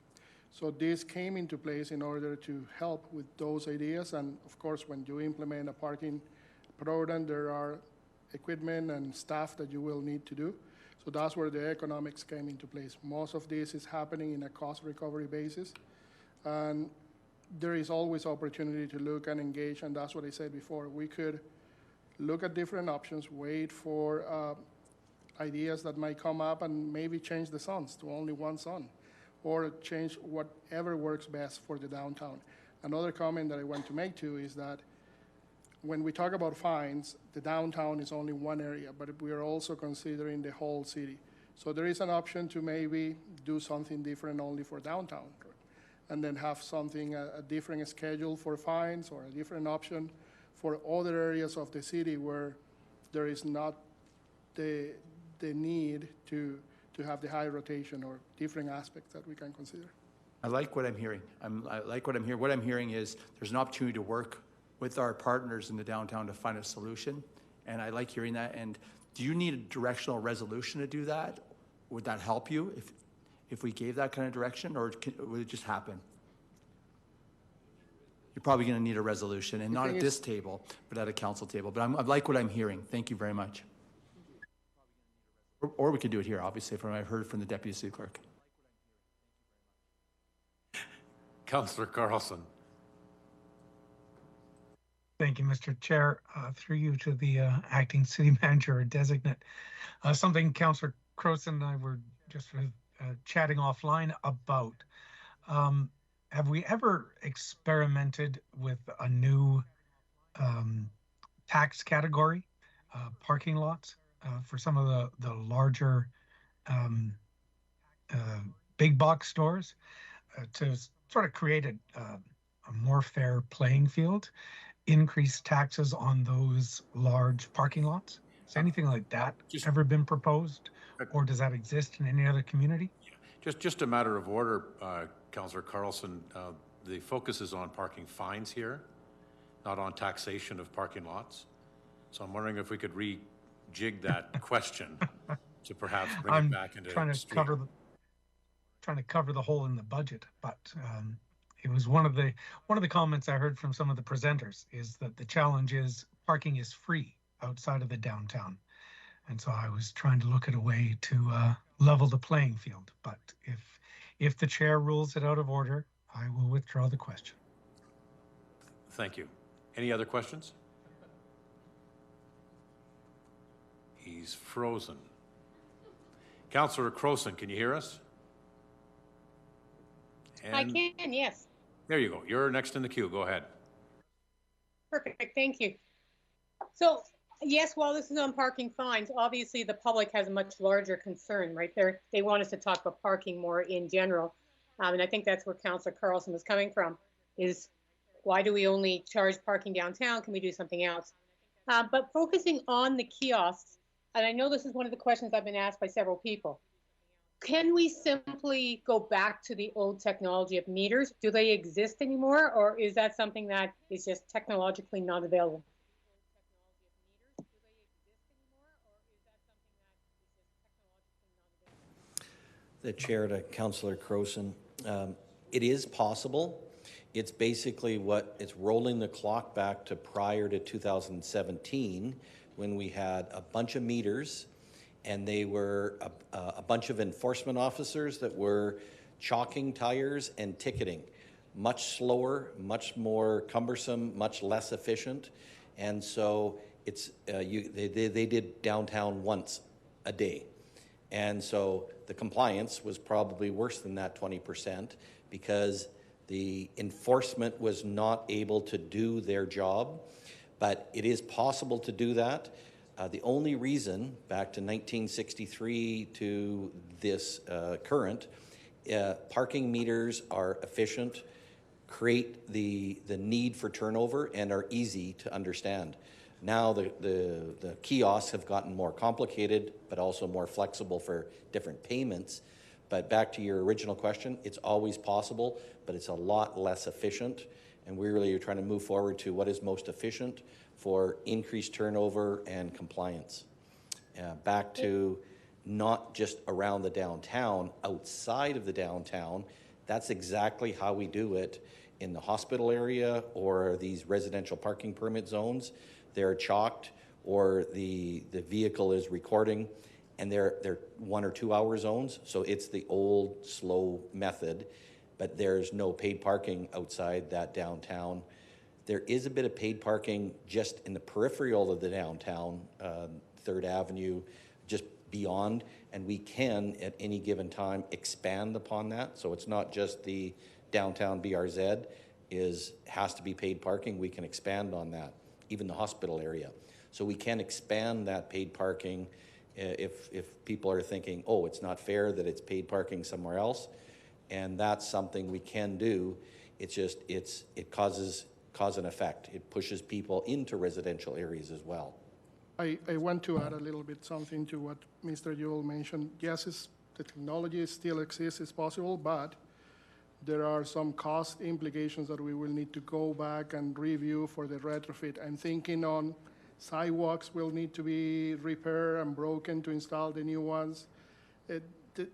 So this came into place in order to help with those ideas. And of course, when you implement a parking program, there are equipment and staff that you will need to do. So that's where the economics came into place. Most of this is happening in a cost recovery basis. And there is always opportunity to look and engage, and that's what I said before. We could look at different options, wait for ideas that might come up, and maybe change the zones to only one zone, or change whatever works best for the downtown. Another comment that I want to make too is that when we talk about fines, the downtown is only one area, but we are also considering the whole city. So there is an option to maybe do something different only for downtown, and then have something, a different schedule for fines, or a different option for other areas of the city where there is not the need to have the high rotation or different aspects that we can consider. I like what I'm hearing. I like what I'm hearing. What I'm hearing is there's an opportunity to work with our partners in the downtown to find a solution, and I like hearing that. And do you need a directional resolution to do that? Would that help you if we gave that kind of direction, or would it just happen? you're probably going to need a resolution, and not thing at is- this table, but at a council table. But I like what I'm hearing. Thank you very much. Or we could do it here, obviously, from what I've heard from the Deputy City Clerk. Councillor Carlson. Thank you, Mr. Chair. Through you to the acting city manager or designate. Something Councillor Crowson and I were just chatting offline about. Have we ever experimented with a new tax category, parking lots, for some of the larger big box stores to sort of create a more fair playing field, increase taxes on those large parking lots? Has anything like that ever been proposed, or does that exist in any other community? Just a matter of order, Councillor Carlson. The focus is on parking fines here, not on taxation of parking lots. So I'm wondering if we could rejig that question to perhaps bring it back into trying to stream. cover the hole in the budget, but it was one of the comments I heard from some of the presenters is that the challenge is parking is free outside of the downtown, and so I was trying to look at a way to level the playing field. But if the chair rules it out of order, I will withdraw the question. Thank you. Any other questions? He's frozen. Councillor Crowson, can you hear us? I can, yes. There you go. You're next in the queue. Go ahead. Perfect, thank you. So, yes, while this is on parking fines, obviously the public has a much larger concern, right? They want us to talk about parking more in general. And I think that's where Councillor Carlson was coming from, is why do we only charge parking downtown? Can we do something else? But focusing on the kiosks, and I know this is one of the questions I've been asked by several people. Can we simply go back to the old technology of meters? Do they exist anymore, or is that something that is just technologically not available? The chair to Councillor Crowson. It is possible. It's basically it's rolling the clock back to prior to 2017 when we had a bunch of meters and they were a bunch of enforcement officers that were chalking tires and ticketing. Much slower, much more cumbersome, much less efficient. And so they did downtown once a day. And so the compliance was probably worse than that 20% because the enforcement was not able to do their job. But it is possible to do that. The only reason, back to 1963 to this current, parking meters are efficient, create the need for turnover, and are easy to understand. Now the kiosks have gotten more complicated, but also more flexible for different payments. But back to your original question, it's always possible, but it's a lot less efficient. And we really are trying to move forward to what is most efficient for increased turnover and compliance. Back to not just around the downtown, outside of the downtown, that's exactly how we do it in the hospital area or these residential parking permit zones. They're chalked or the vehicle is recording and they're 1 or 2 hour zones. So it's the old slow method, but there's no paid parking outside that downtown. There is a bit of paid parking just in the peripheral of the downtown, 3rd Avenue, just beyond, and we can at any given time expand upon that. So it's not just the downtown BRZ has to be paid parking. We can expand on that, even the hospital area. So we can expand that paid parking if people are thinking, oh, it's not fair that it's paid parking somewhere else, and that's something we can do. It's just it cause and effect. It pushes people into residential areas as well. I want to add a little bit something to what Mr. Jewell mentioned. Yes, the technology still exists, it's possible, but there are some cost implications that we will need to go back and review for the retrofit. I'm thinking on sidewalks will need to be repaired and broken to install the new ones.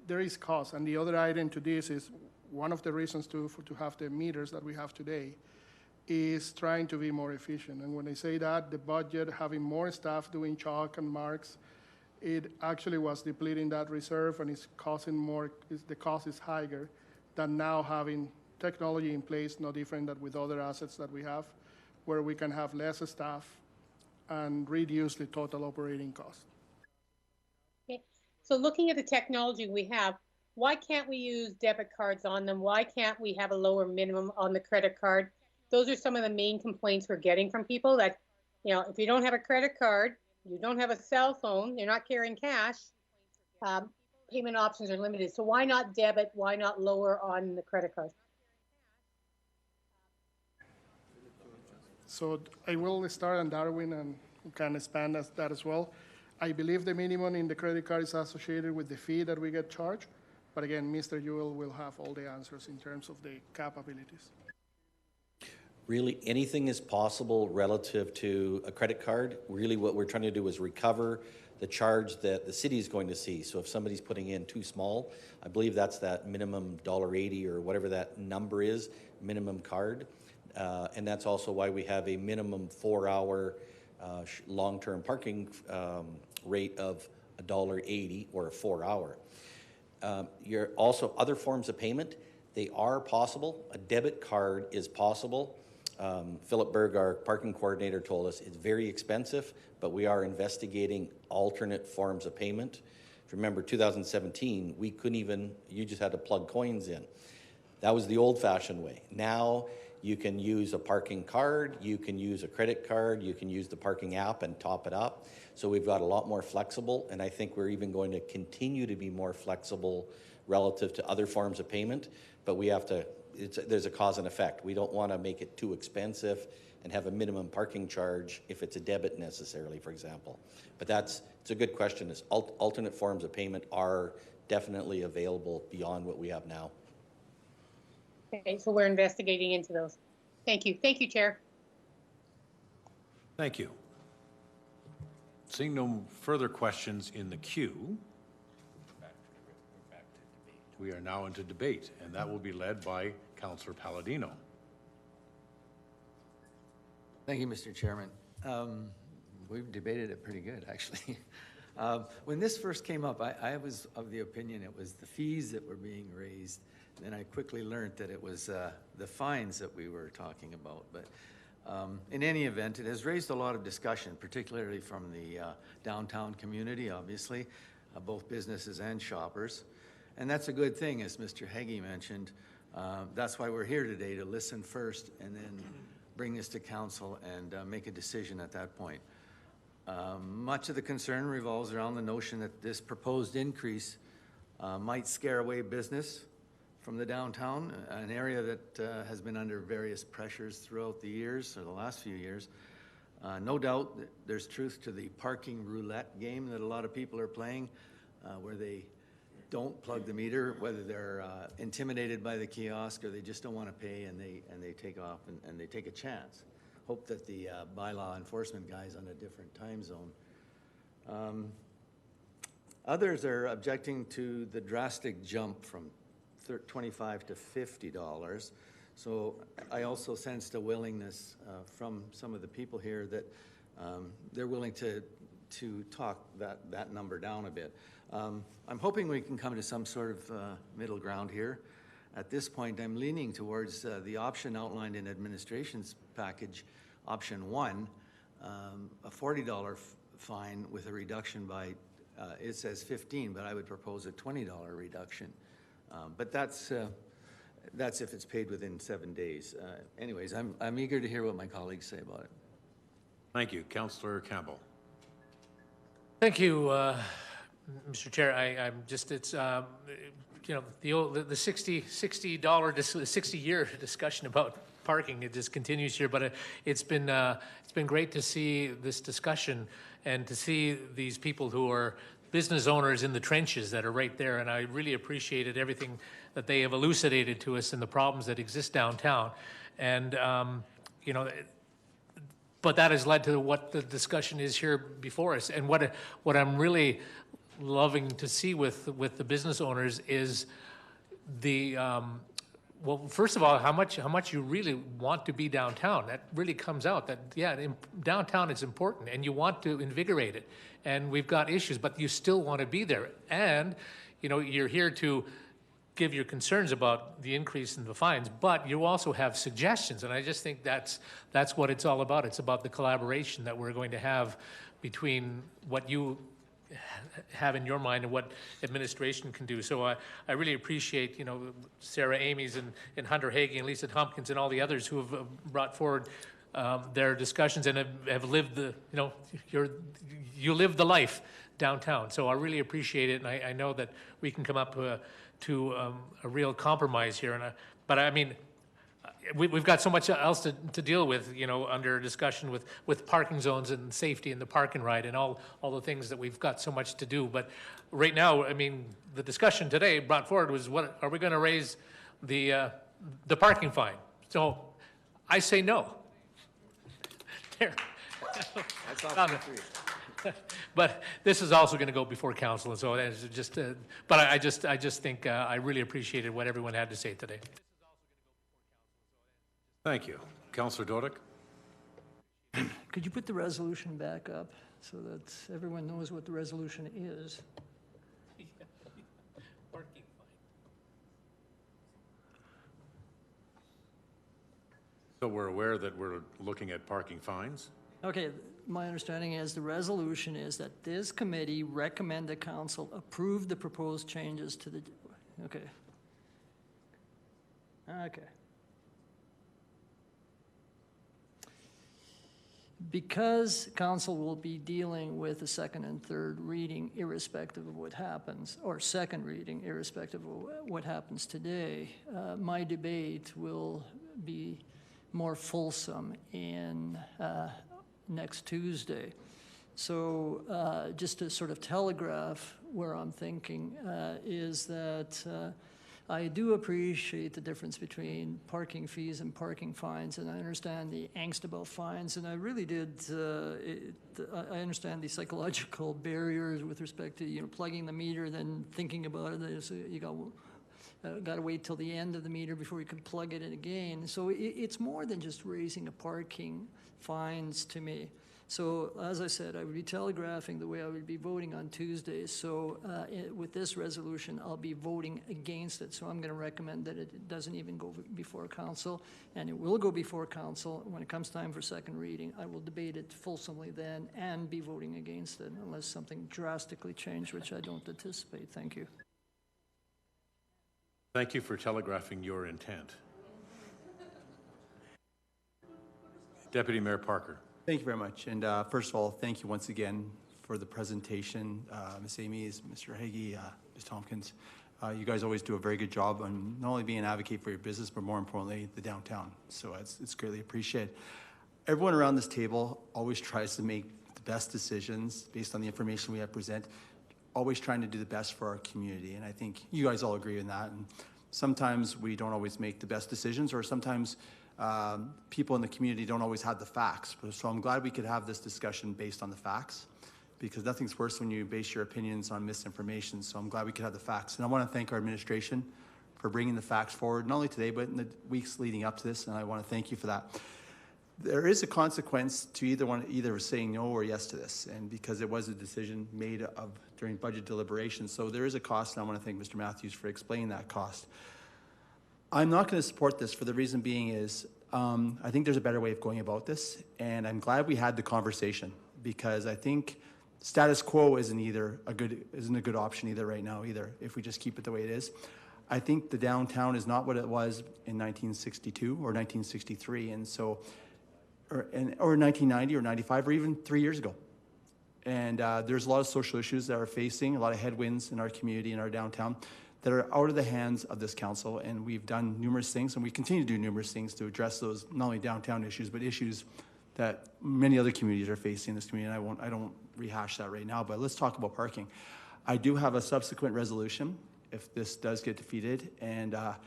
There is cost. And the other item to this is one of the reasons to have the meters that we have today is trying to be more efficient. And when I say that, the budget, having more staff doing chalk and marks, it actually was depleting that reserve and it's causing more, the cost is higher than now having technology in place, no different than with other assets that we have, where we can have less staff and reduce the total operating cost. Okay. So looking at the technology we have, why can't we use debit cards on them? Why can't we have a lower minimum on the credit card? Those are some of the main complaints we're getting from people that, you know, if you don't have a credit card, you don't have a cell phone, you're not carrying cash, payment options are limited. So why not debit? Why not lower on the credit card? So I will start on Darwin and can expand that as well. I believe the minimum in the credit card is associated with the fee that we get charged. But again, Mr. Jewell will have all the answers in terms of the capabilities. Really, anything is possible relative to a credit card. Really, what we're trying to do is recover the charge that the city is going to see. So if somebody's putting in too small, I believe that's that minimum $1.80 or whatever that number is, minimum card. And that's also why we have a minimum 4-hour long-term parking rate of $1.80 or a 4-hour. You're also other forms of payment, they are possible. A debit card is possible. Philip Berg, our parking coordinator, told us it's very expensive, but we are investigating alternate forms of payment. If you remember 2017, we couldn't even, you just had to plug coins in. That was the old-fashioned way. Now you can use a parking card, you can use a credit card, you can use the parking app and top it up. So we've got a lot more flexible, and I think we're even going to continue to be more flexible relative to other forms of payment, but we have to, there's a cause and effect. We don't want to make it too expensive and have a minimum parking charge if it's a debit necessarily, for example. But it's a good question. Alternate forms of payment are definitely available beyond what we have now. Okay, so we're investigating into those. Thank you. Thank you, Chair. Thank you. Seeing no further questions in the queue, we are now into debate, and that will be led by Councillor Palladino. Thank you, Mr. Chairman. We've debated it pretty good, actually. When this first came up, I was of the opinion it was the fees that were being raised. Then I quickly learned that it was the fines that we were talking about. But in any event, it has raised a lot of discussion, particularly from the downtown community, obviously, both businesses and shoppers. And that's a good thing, as Mr. Heggie mentioned. That's why we're here today, to listen first and then bring this to council and make a decision at that point. Much of the concern revolves around the notion that this proposed increase might scare away business from the downtown, an area that has been under various pressures throughout the years, or the last few years. No doubt there's truth to the parking roulette game that a lot of people are playing, where they don't plug the meter, whether they're intimidated by the kiosk or they just don't want to pay, and they take off and they take a chance. Hope that the bylaw enforcement guy's on a different time zone. Others are objecting to the drastic jump from $25 to $50. So I also sensed a willingness from some of the people here that they're willing to talk that number down a bit. I'm hoping we can come to some sort of middle ground here. At this point, I'm leaning towards the option outlined in administration's package, option 1, a $40 fine with a reduction by, it says 15, but I would propose a $20 reduction. But that's if it's paid within 7 days. Anyways, I'm eager to hear what my colleagues say about it. Thank you. Councillor Campbell. Thank you, Mr. Chair. I'm just, it's, you know, the 60-year discussion about parking, it just continues here, but it's been great to see this discussion and to see these people who are business owners in the trenches that are right there, and I really appreciated everything that they have elucidated to us and the problems that exist downtown. And, you know, but that has led to what the discussion is here before us. And what I'm really loving to see with the business owners is the well, first of all, how much you really want to be downtown. That really comes out that, yeah, downtown is important and you want to invigorate it. And we've got issues, but you still want to be there. And, you know, you're here to give your concerns about the increase in the fines, but you also have suggestions. And I just think that's what it's all about. It's about the collaboration that we're going to have between what you have in your mind and what administration can do. So I really appreciate, you know, Sarah Amies and Hunter Hagee and Lisa Tompkins and all the others who have brought forward their discussions and have lived the, you know, you live the life downtown. So I really appreciate it, and I know that we can come up to a real compromise here. But I mean, we've got so much else to deal with, you know, under discussion with parking zones and safety and the park and ride and all the things that we've got so much to do. But right now, I mean, the discussion today brought forward was, what are we going to raise the parking fine? So I say no. There. That's all for free. But this is also going to go before council, and so it's just. But I just think I really appreciated what everyone had to say today. Thank you. Councillor Dodick? Could you put the resolution back up so that everyone knows what the resolution is? Parking fine. So we're aware that we're looking at parking fines? Okay, my understanding is the resolution is that this committee recommend the council approve the proposed changes to the, okay. Okay. Because council will be dealing with the second and third reading irrespective of what happens, or second reading irrespective of what happens today, my debate will be more fulsome in next Tuesday. So just to sort of telegraph where I'm thinking is that I do appreciate the difference between parking fees and parking fines, and I understand the angst about fines, and I really did, I understand the psychological barriers with respect to, you know, plugging the meter, then thinking about it, as you got to wait till the end of the meter before you can plug it in again. So it's more than just raising a parking fines to me. So as I said, I would be telegraphing the way I would be voting on Tuesday. So with this resolution, I'll be voting against it. So I'm going to recommend that it doesn't even go before council, and it will go before council. When it comes time for second reading, I will debate it fulsomely then and be voting against it unless something drastically changed, which I don't anticipate. Thank you. Thank you for telegraphing your intent. Deputy Mayor Parker. Thank you very much. And first of all, thank you once again for the presentation. Ms. Amies, Mr. Hagee, Ms. Tompkins. You guys always do a very good job on not only being an advocate for your business, but more importantly, the downtown. So it's greatly appreciated. Everyone around this table always tries to make the best decisions based on the information we have present, always trying to do the best for our community. And I think you guys all agree on that. And sometimes we don't always make the best decisions, or sometimes people in the community don't always have the facts. So I'm glad we could have this discussion based on the facts, because nothing's worse when you base your opinions on misinformation. So I'm glad we could have the facts. And I want to thank our administration for bringing the facts forward, not only today, but in the weeks leading up to this. And I want to thank you for that. There is a consequence to either saying no or yes to this, and because it was a decision made during budget deliberations. So there is a cost, and I want to thank Mr. Matthews for explaining that cost. I'm not going to support this for the reason being is I think there's a better way of going about this, and I'm glad we had the conversation, because I think status quo isn't a good option either right now either, if we just keep it the way it is. I think the downtown is not what it was in 1962 or 1963, and so or 1990 or 95 or even 3 years ago. And there's a lot of social issues that are facing, a lot of headwinds in our community, in our downtown, that are out of the hands of this council. And we've done numerous things, and we continue to do numerous things to address those, not only downtown issues, but issues that many other communities are facing in this community. And I don't rehash that right now, but let's talk about parking. I do have a subsequent resolution if this does get defeated, and that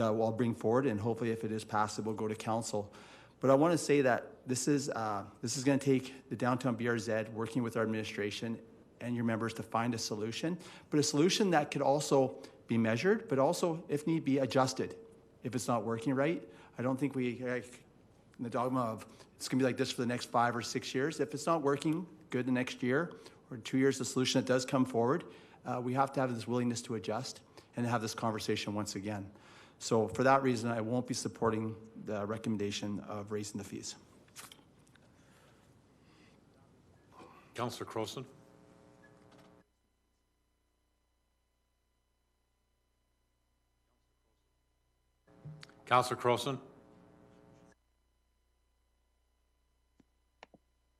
I'll bring forward, and hopefully if it is passed, it will go to council. But I want to say that this is going to take the downtown BRZ working with our administration and your members to find a solution, but a solution that could also be measured, but also, if need be, adjusted if it's not working right. I don't think we, in the dogma of it's going to be like this for the next 5 or 6 years. If it's not working good the next year or 2 years, the solution that does come forward, we have to have this willingness to adjust and have this conversation once again. So for that reason, I won't be supporting the recommendation of raising the fees. Councillor Crowson? Councillor Crowson?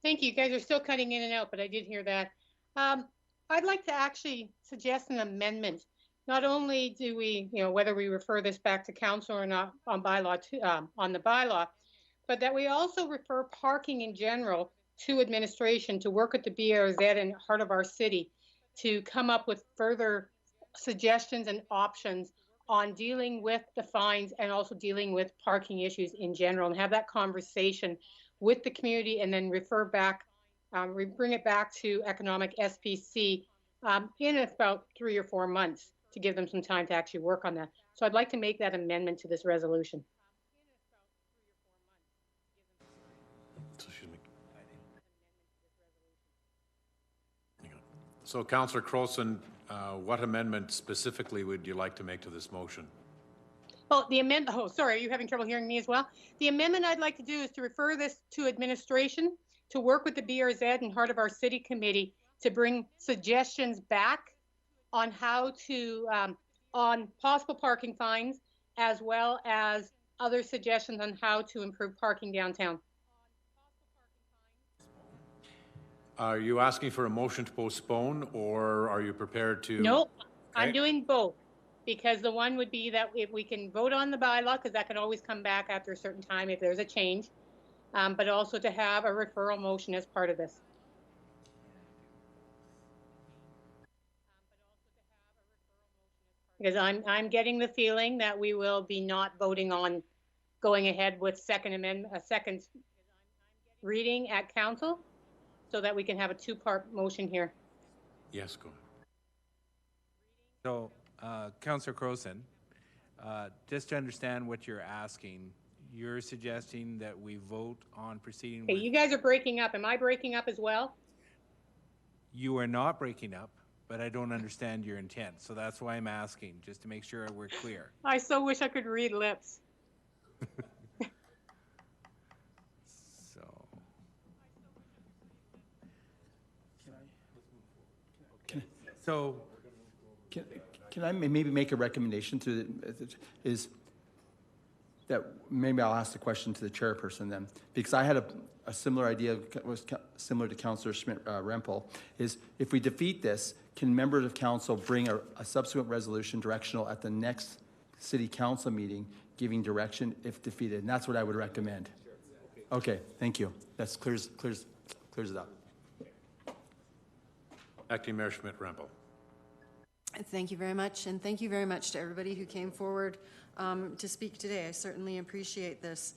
Thank you. You guys are still cutting in and out, but I did hear that. I'd like to actually suggest an amendment. Not only do we, whether we refer this back to council or not on bylaw, on the bylaw, but that we also refer parking in general to administration to work with the BRZ and heart of our city to come up with further suggestions and options on dealing with the fines and also dealing with parking issues in general, and have that conversation with the community, and then refer back, bring it back to economic SPC in about 3 or 4 months to give them some time to actually work on that. So I'd like to make that amendment to this resolution. So Councillor Crowson, what amendment specifically would you like to make to this motion? Oh, the amendment, oh, sorry, are you having trouble hearing me as well? The amendment I'd like to do is to refer this to administration to work with the BRZ and Heart of Our City Committee to bring suggestions back on how to, on possible parking fines, as well as other suggestions on how to improve parking downtown. Are you asking for a motion to postpone, or are you prepared to? Nope, Okay. I'm doing both, because the one would be that if we can vote on the bylaw, because that can always come back after a certain time if there's a change, but also to have a referral motion as part of this. Because I'm getting the feeling that we will be not voting on going ahead with second reading at council, so that we can have a 2-part motion here. Yes, go ahead. So, Councillor Crowson, just to understand what you're asking, you're suggesting that we vote on proceeding Okay, with... you guys are breaking up. Am I breaking up as well? You are not breaking up, but I don't understand your intent. So that's why I'm asking, just to make sure we're clear. I so wish I could read lips. So, Can I maybe make a recommendation to, is that maybe I'll ask the question to the chairperson then, because I had a similar idea, was similar to Councillor Schmidt-Rempel, is if we defeat this, can members of council bring a subsequent resolution directional at the next city council meeting, giving direction if defeated? And that's what I would recommend. Okay, thank you. That clears it up. Acting Mayor Schmidt-Rempel. Thank you very much, and thank you very much to everybody who came forward to speak today. I certainly appreciate this.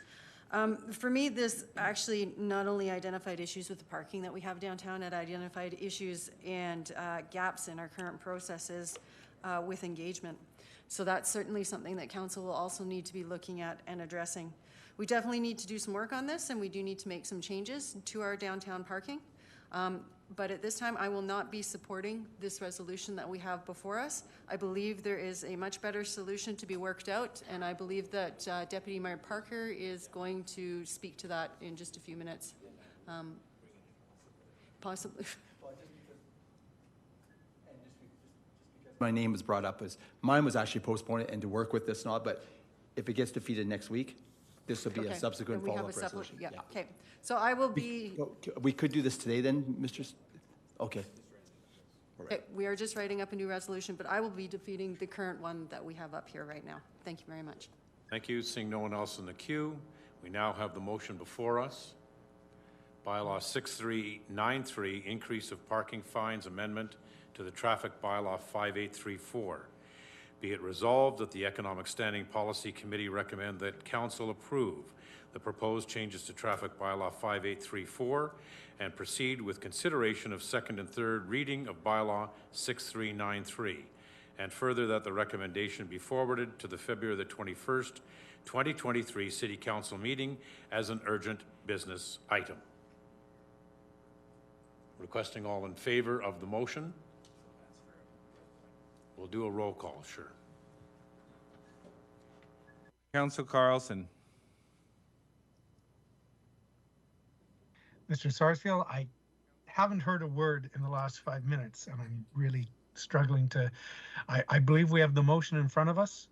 For me, this actually not only identified issues with the parking that we have downtown, it identified issues and gaps in our current processes with engagement. So that's certainly something that council will also need to be looking at and addressing. We definitely need to do some work on this, and we do need to make some changes to our downtown parking. But at this time, I will not be supporting this resolution that we have before us. I believe there is a much better solution to be worked out, and I believe that Deputy Mayor Parker is going to speak to that in just a few minutes. Possibly. My name was brought up as, mine was actually postponed and to work with this not, but if it gets defeated next week, this will be a subsequent follow-up resolution. Yeah, okay. So I will be... We could do this today then, Mr. Okay. Okay, we are just writing up a new resolution, but I will be defeating the current one that we have up here right now. Thank you very much. Thank you. Seeing no one else in the queue, we now have the motion before us. Bylaw 6393, increase of parking fines amendment to the traffic bylaw 5834. Be it resolved that the Economic Standing Policy Committee recommend that Council approve the proposed changes to traffic bylaw 5834 and proceed with consideration of second and third reading of bylaw 6393. and further that the recommendation be forwarded to the February the 21st, 2023 City Council meeting as an urgent business item. Requesting all in favor of the motion. We'll do a roll call, sure. Council Carlson. Mr. Sarsfield, I haven't heard a word in the last 5 minutes, and I'm really struggling to. I believe we have the motion in front of us,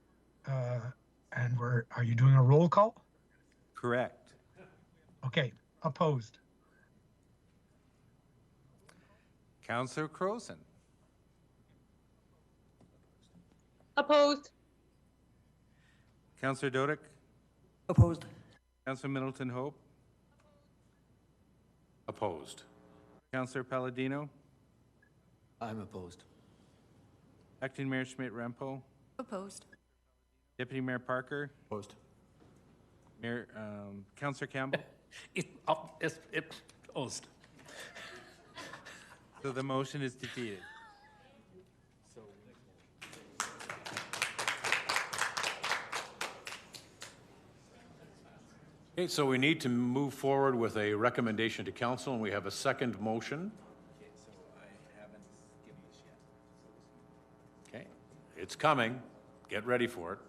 and are you doing a roll call? Correct. Okay, opposed. Councillor Crowson. Opposed. Councillor Dodick. Opposed. Councillor Middleton Hope. Opposed. Councillor Palladino. I'm opposed. Acting Mayor Schmidt-Rempo. Opposed. Deputy Mayor Parker. Opposed. Mayor, Councillor Campbell. It's opposed. So the motion is defeated. Okay, so we need to move forward with a recommendation to council, and we have a second motion. Okay, it's coming. Get ready for it.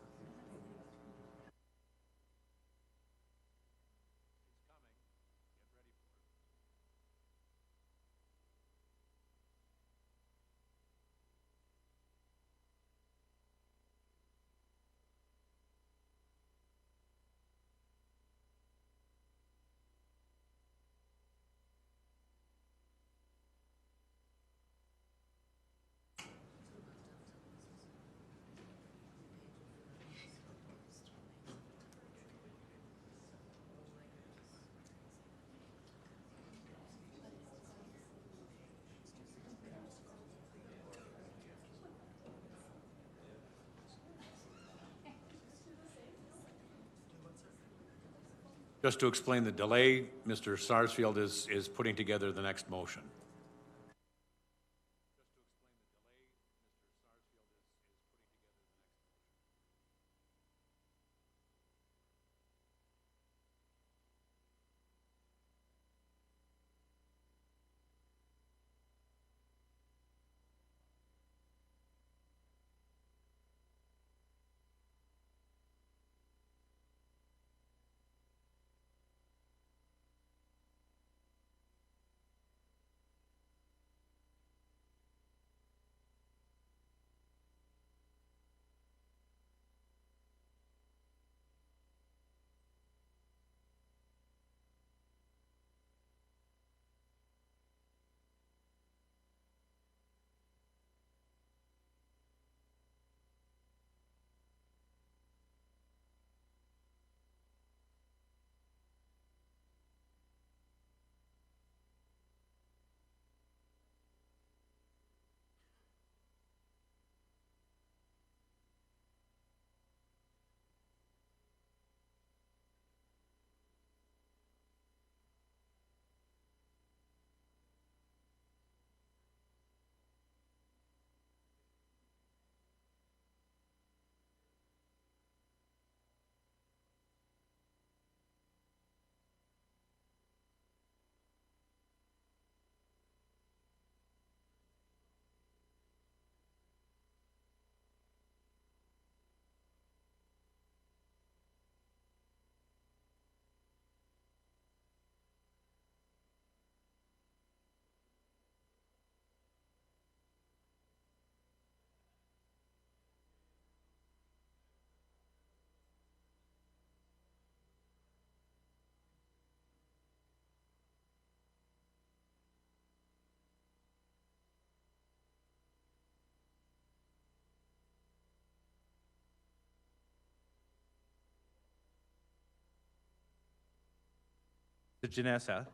Just to explain the delay, Mr. Sarsfield is putting together the next motion. To Janessa.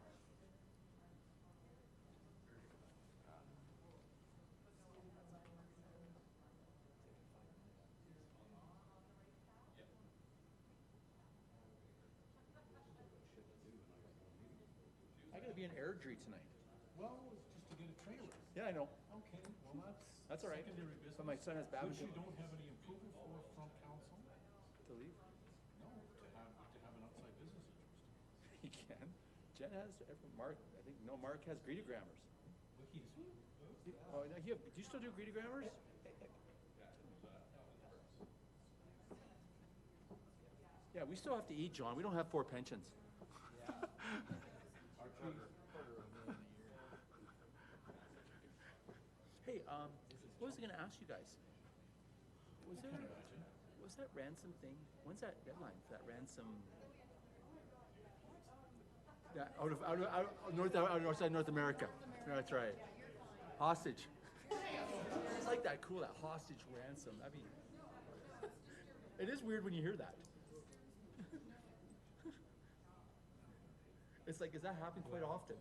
I gotta be in Airdrie tonight. Well, just to get a trailer. Yeah, I know. Okay, well, that's. That's all right. But my son has Babington. Which you don't have any approval from council? To leave? No, to have an outside business interest. He can. Jen has, Mark, I think, no, Mark has greedogrammers. Oh, do you still do greedogrammers? Yeah, we still have to eat, John. We don't have 4 pensions. Hey, what was I gonna ask you guys? Was that ransom thing? When's that deadline for that ransom? Yeah, outside North America. That's right. Hostage. It's like that cool, that hostage ransom. I mean, it is weird when you hear that. It's like, does that happen quite often?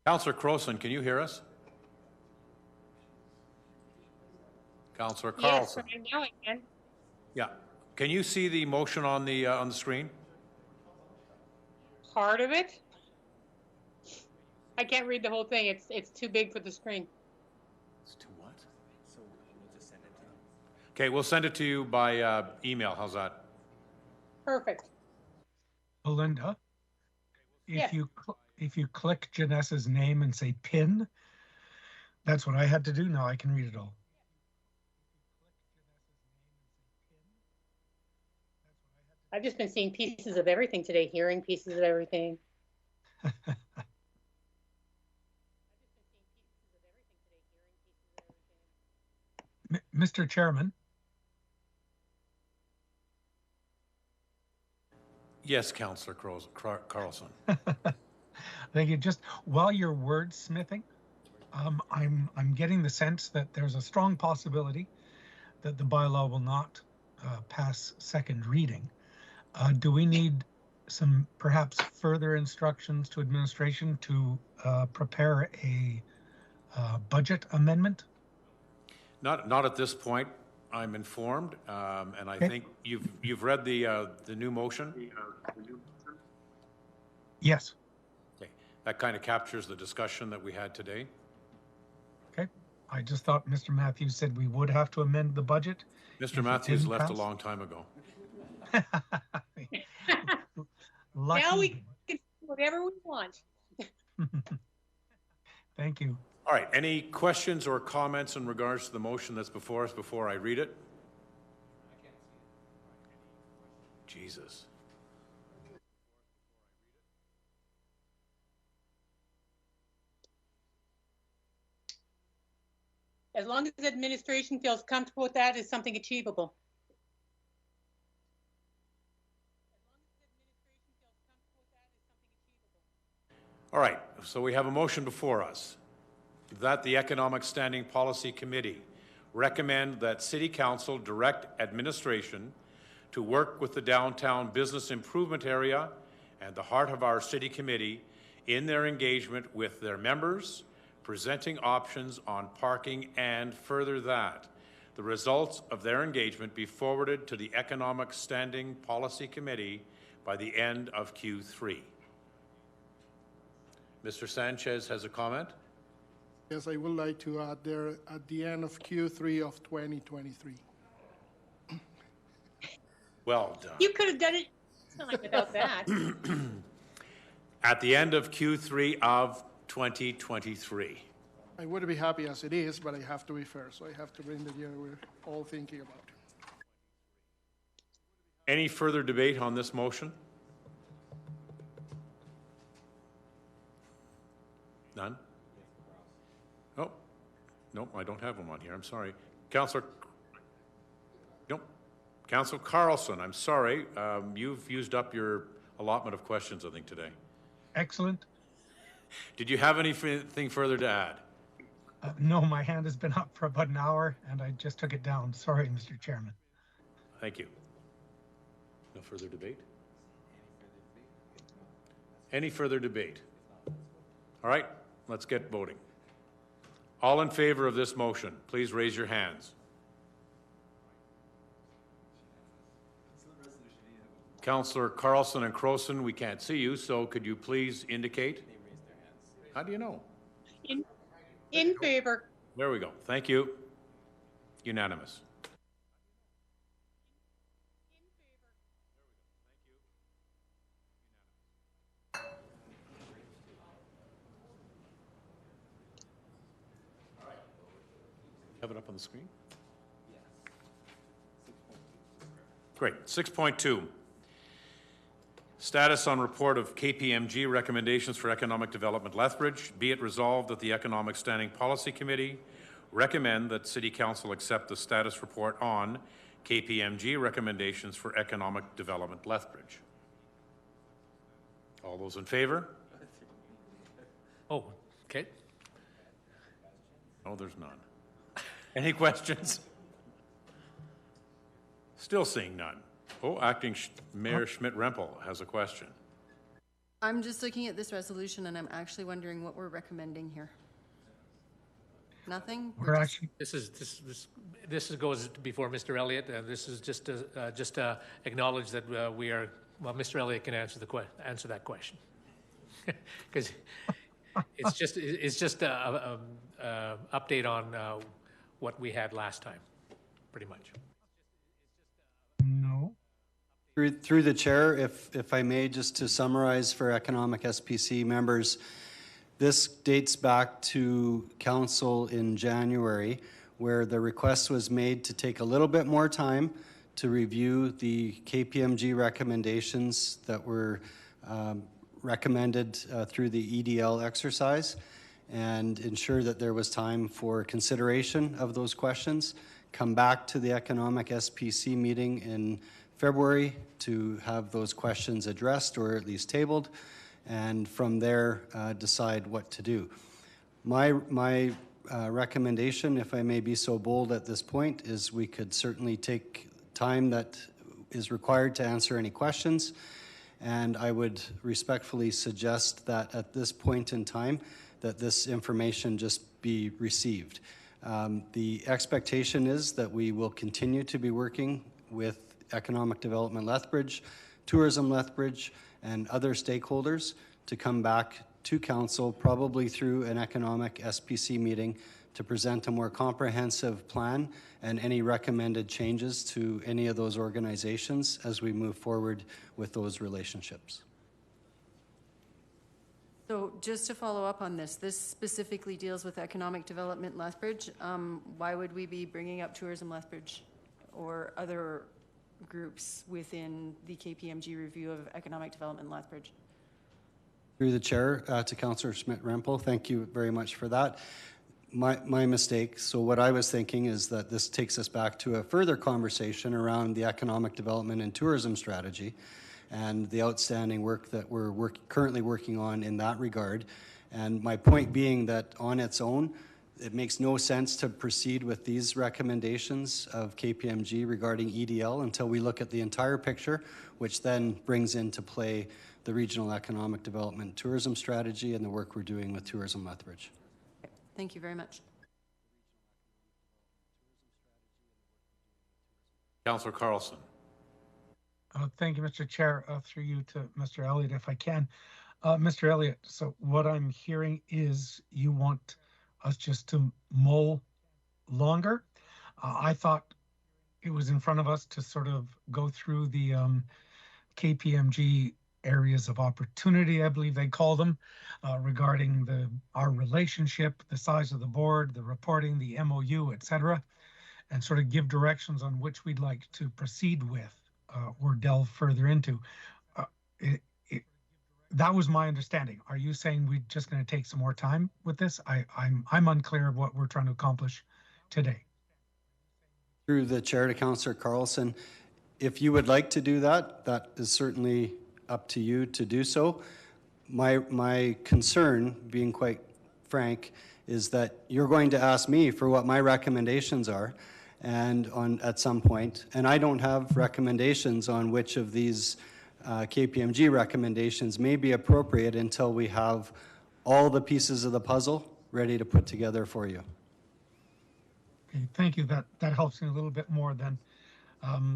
Councillor Crowson, can you hear us? Councillor Carlson. Yes, now I can. Yeah. Can you see the motion on the screen? Part of it. I can't read the whole thing. It's too big for the screen. It's too what? So we'll just send it to you. Okay, we'll send it to you by email. How's that? Perfect. Belinda, Yes. if you click Janessa's name and say pin, that's what I had to do. Now I can read it all. I've just been seeing pieces of everything today, hearing pieces of everything. Mr. Chairman, Yes, Councillor Carlson. thank you. Just while you're wordsmithing, I'm getting the sense that there's a strong possibility that the bylaw will not pass second reading. Do we need some perhaps further instructions to administration to prepare a budget amendment? Not at this point. I'm informed, and I think you've read the new motion. Yes. Okay, that kind of captures the discussion that we had today. Okay. I just thought Mr. Matthews said we would have to amend the budget. Mr. Matthews left a long time ago. Now we can do whatever we want. Thank you. All right, any questions or comments in regards to the motion that's before us before I read it? Jesus. As long as the administration feels comfortable with that, it's something achievable. All right, so we have a motion before us that the Economic Standing Policy Committee recommend that City Council direct administration to work with the downtown business improvement area and the heart of our city committee in their engagement with their members, presenting options on parking, and further that the results of their engagement be forwarded to the Economic Standing Policy Committee by the end of Q3. Mr. Sanchez has a comment. Yes, I would like to add there at the end of Q3 of 2023. Well done. You could have done it without that. At the end of Q3 of 2023. I would be happy as it is, but I have to be fair, so I have to bring the year we're all thinking about. Any further debate on this motion? None? Oh, no, I don't have them on here. I'm sorry. Councillor, nope. Councillor Carlson, I'm sorry. You've used up your allotment of questions, I think, today. Excellent. Did you have anything further to add? No, my hand has been up for about an hour and I just took it down. Sorry, Mr. Chairman. Thank you. No further debate? Any further debate? All right, let's get voting. All in favor of this motion, please raise your hands. Councillor Carlson and Crowson, we can't see you, so could you please indicate? How do you know? In favor. There we go. Thank you. Unanimous. Have it up on the screen? Great. 6.2. Status on report of KPMG recommendations for economic development Lethbridge. Be it resolved that the Economic Standing Policy Committee recommend that City Council accept the status report on KPMG recommendations for economic development Lethbridge. All those in favor? Oh, okay. No, there's none. Any questions? Still seeing none. Oh, Acting Mayor Schmidt-Rempel has a question. I'm just looking at this resolution and I'm actually wondering what we're recommending here. Nothing? We're actually, This goes before Mr. Elliott. This is just to acknowledge that we are, well, Mr. Elliott can answer that question. Because it's just a update on what we had last time, pretty much. no. Through the chair, if I may, just to summarize for economic SPC members, this dates back to council in January, where the request was made to take a little bit more time to review the KPMG recommendations that were recommended through the EDL exercise and ensure that there was time for consideration of those questions. Come back to the economic SPC meeting in February to have those questions addressed or at least tabled, and from there decide what to do. My recommendation, if I may be so bold at this point, is we could certainly take time that is required to answer any questions, and I would respectfully suggest that at this point in time that this information just be received. The expectation is that we will continue to be working with Economic Development Lethbridge, Tourism Lethbridge, and other stakeholders to come back to council, probably through an economic SPC meeting, to present a more comprehensive plan and any recommended changes to any of those organizations as we move forward with those relationships. So just to follow up on this specifically deals with economic development Lethbridge. Why would we be bringing up Tourism Lethbridge or other groups within the KPMG review of economic development Lethbridge? Through the chair to Councillor Schmidt-Rempel, thank you very much for that. My mistake. So what I was thinking is that this takes us back to a further conversation around the economic development and tourism strategy and the outstanding work that we're currently working on in that regard. And my point being that on its own, it makes no sense to proceed with these recommendations of KPMG regarding EDL until we look at the entire picture, which then brings into play the Regional Economic Development Tourism Strategy and the work we're doing with Tourism Lethbridge. Thank you very much. Councillor Carlson. Thank you, Mr. Chair. Through you to Mr. Elliott, if I can. Mr. Elliott, so what I'm hearing is you want us just to mull longer. I thought it was in front of us to sort of go through the KPMG areas of opportunity, I believe they call them, regarding our relationship, the size of the board, the reporting, the MOU, etc., and sort of give directions on which we'd like to proceed with or delve further into. That was my understanding. Are you saying we're just going to take some more time with this? I'm unclear of what we're trying to accomplish today. Through the chair to Councillor Carlson, if you would like to do that, that is certainly up to you to do so. My concern, being quite frank, is that you're going to ask me for what my recommendations are and at some point, and I don't have recommendations on which of these KPMG recommendations may be appropriate until we have all the pieces of the puzzle ready to put together for you. Okay, thank you. That helps me a little bit more then.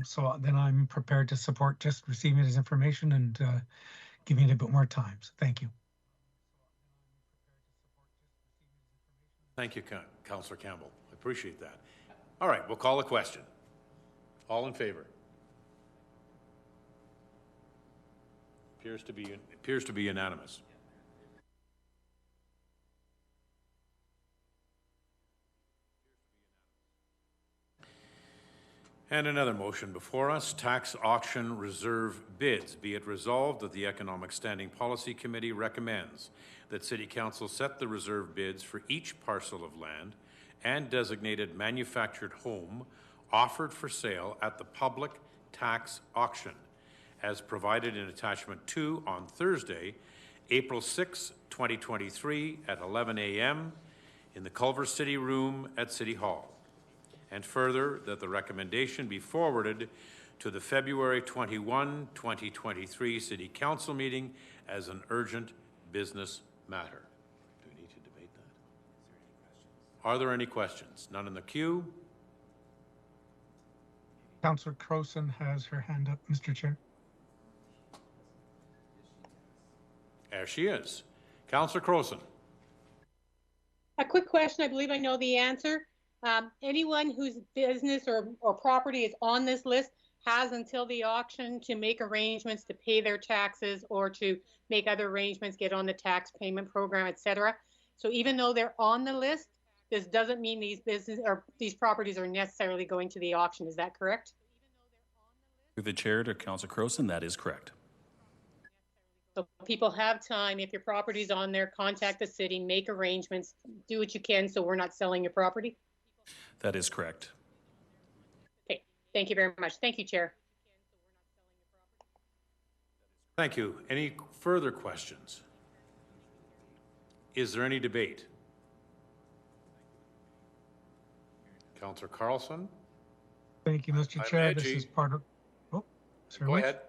So then I'm prepared to support just receiving this information and giving it a bit more time. So thank you. Thank you, Councillor Campbell. I appreciate that. All right, we'll call a question. All in favor? Appears to be unanimous. And another motion before us, tax auction reserve bids. Be it resolved that the Economic Standing Policy Committee recommends that City Council set the reserve bids for each parcel of land and designated manufactured home offered for sale at the public tax auction, as provided in Attachment 2 on Thursday, April 6, 2023 at 11 a.m. in the Culver City Room at City Hall. And further, that the recommendation be forwarded to the February 21, 2023 City Council meeting as an urgent business matter. Do we need to debate that? Are there any questions? None in the queue? Councillor Crowson has her hand up, Mr. Chair. There she is. Councillor Crowson. A quick question, I believe I know the answer. Anyone whose business or property is on this list has until the auction to make arrangements to pay their taxes or to make other arrangements, get on the tax payment program, etc. So even though they're on the list, this doesn't mean these properties are necessarily going to the auction. Is that correct? Through the chair to Councillor Crowson, that is correct. So people have time. If your property's on there, contact the city, make arrangements, do what you can so we're not selling your property. That is correct. Okay, thank you very much. Thank you, Chair. Thank you. Any further questions? Is there any debate? Councillor Carlson? Thank you, Mr. Chair. This is part of. Oh, sorry. Go ahead.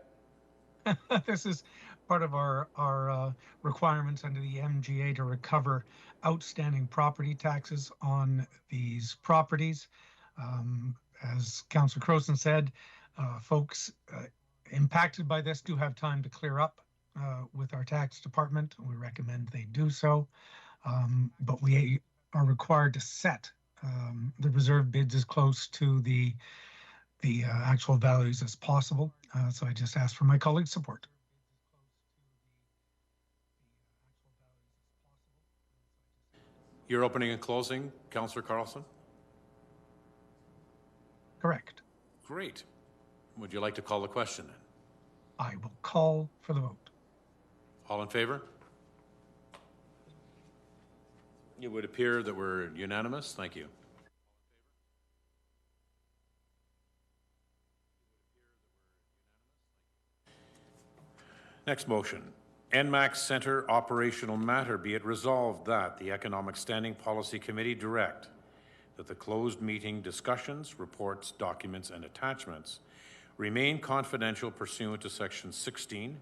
This is part of our requirements under the MGA to recover outstanding property taxes on these properties. As Councillor Crowson said, folks impacted by this do have time to clear up with our tax department. We recommend they do so, but we are required to set the reserve bids as close to the actual values as possible. So I just ask for my colleagues' support. You're opening and closing, Councillor Carlson? Correct. Great. Would you like to call the question then? I will call for the vote. All in favor? It would appear that we're unanimous. Thank you. Next motion. NMAX Center operational matter. Be it resolved that the Economic Standing Policy Committee direct that the closed meeting discussions, reports, documents, and attachments remain confidential pursuant to Section 16,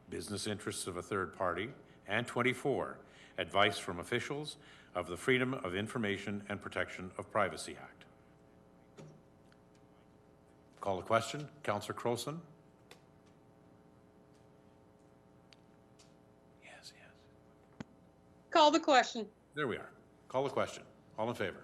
business interests of a third party, and 24, advice from officials of the Freedom of Information and Protection of Privacy Act. Call the question. Councillor Crowson. Call the question. There we are. Call the question. All in favor?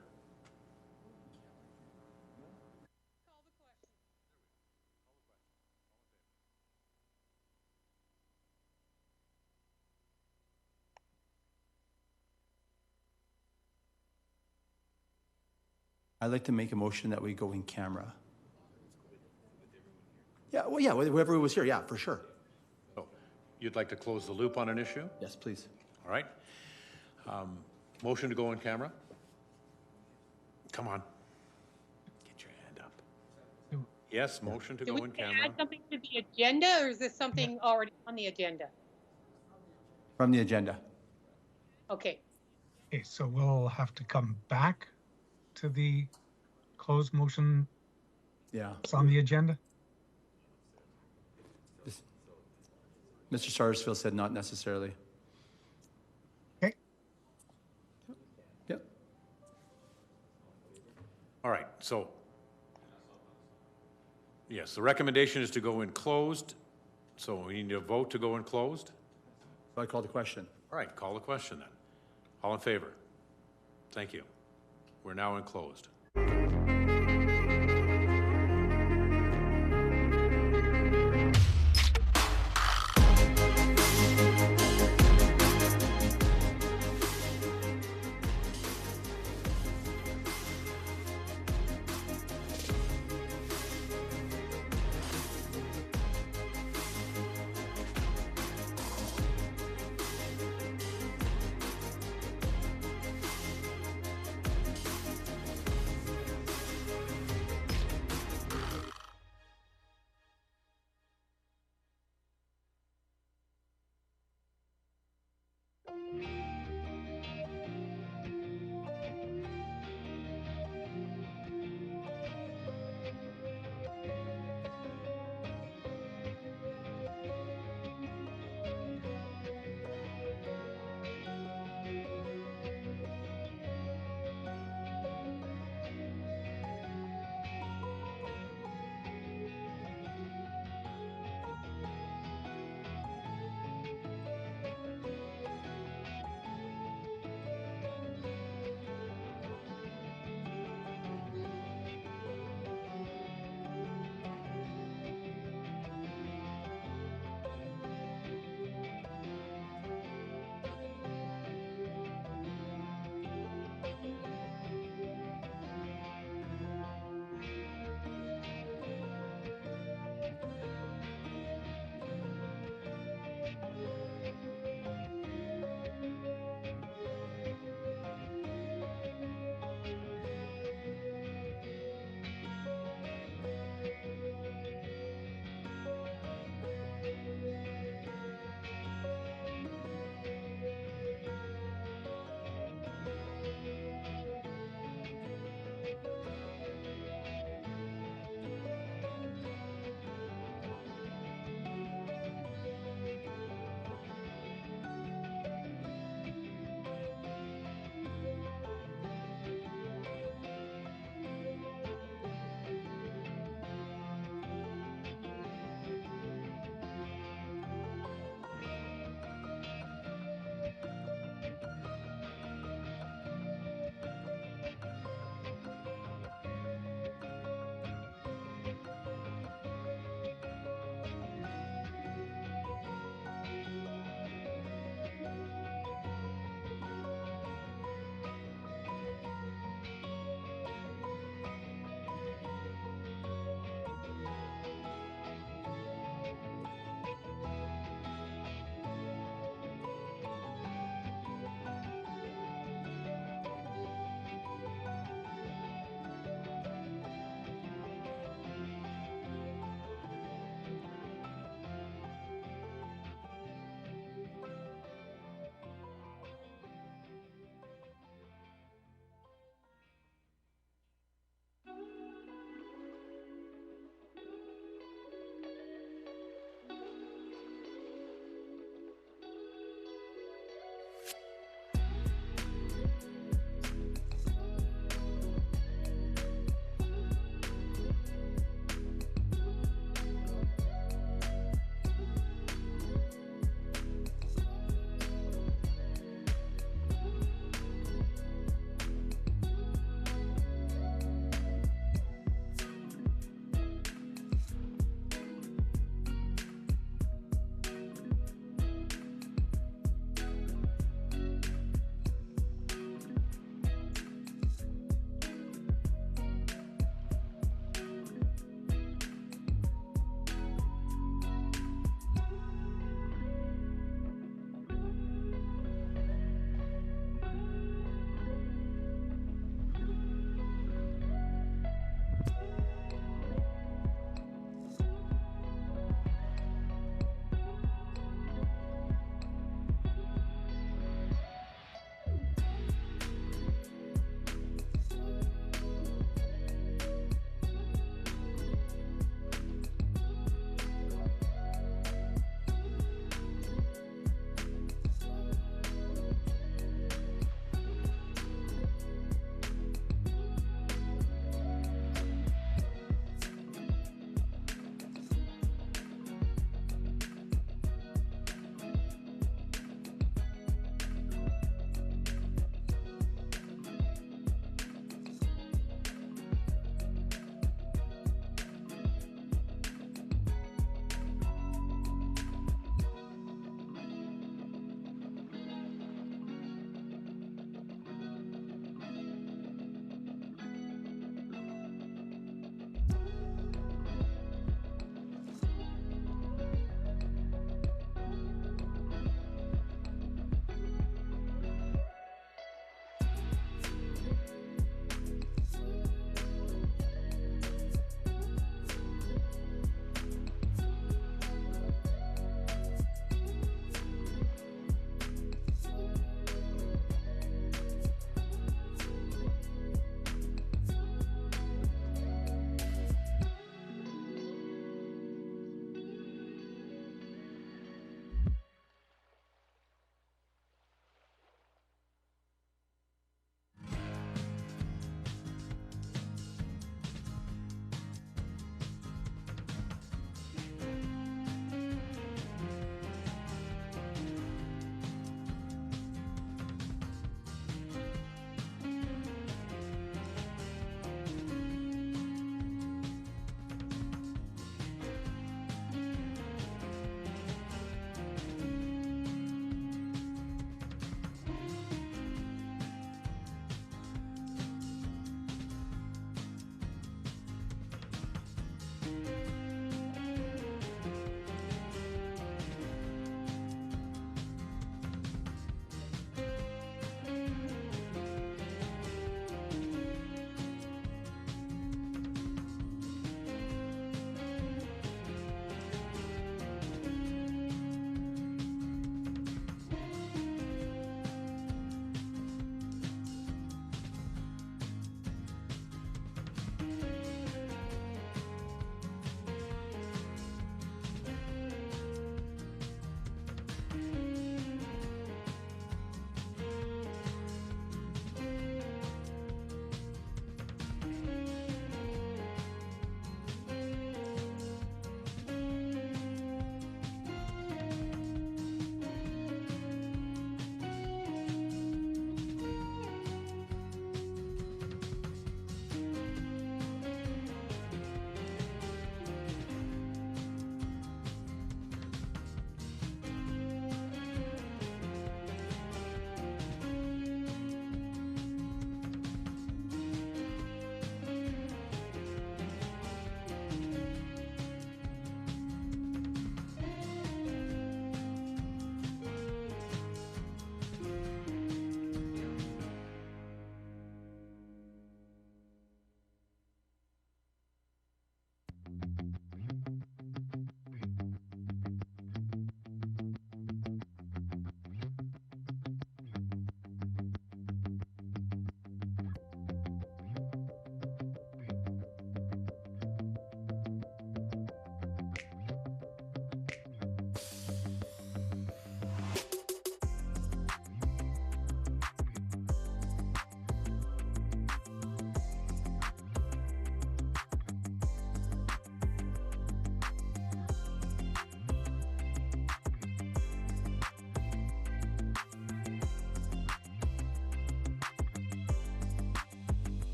I'd like to make a motion that we go in camera. Yeah, well, yeah, whoever was here, yeah, for sure. So, you'd like to close the loop on an issue? Yes, please. All right. Motion to go in camera? Come on. Get your hand up. Yes, motion to go in camera. Add something to the agenda, or is this something already on the agenda? From the agenda. Okay. Okay, so we'll have to come back to the closed motion. Yeah. It's on the agenda. Mr. Sarsfield said not necessarily. Okay. All right, so, yes, the recommendation is to go in closed, so we need a vote to go in closed? So I call the question. All right, call the question then. All in favor? Thank you. We're now in closed.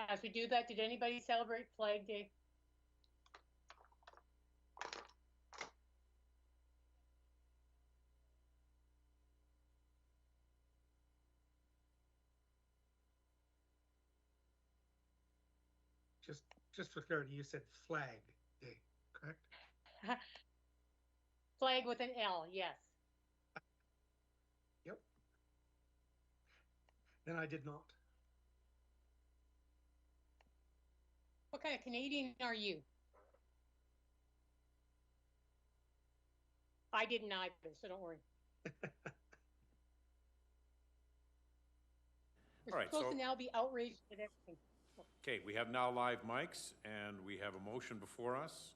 As we do that, did anybody celebrate Flag Day? Just for clarity, you said Flag Day, correct? Flag with an L, yes. Yep. Then I did not. What kind of Canadian are you? I didn't either, so don't worry. We're All right, supposed so- to now be outraged at everything. Okay, we have now live mics, and we have a motion before us.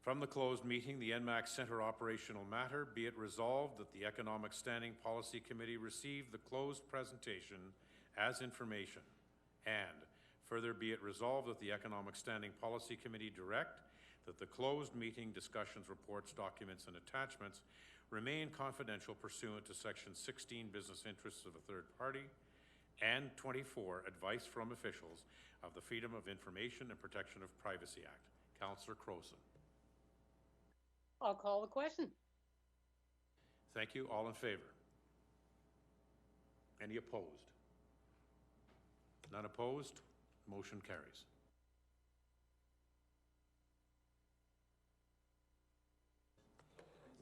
From the closed meeting, the NMAX Center operational matter, be it resolved that the Economic Standing Policy Committee receive the closed presentation as information, and further be it resolved that the Economic Standing Policy Committee direct that the closed meeting discussions, reports, documents, and attachments remain confidential pursuant to Section 16, business interests of a third party, and 24, advice from officials of the Freedom of Information and Protection of Privacy Act. Councillor Crowson. I'll call the question. Thank you. All in favor? Any opposed? None opposed? Motion carries.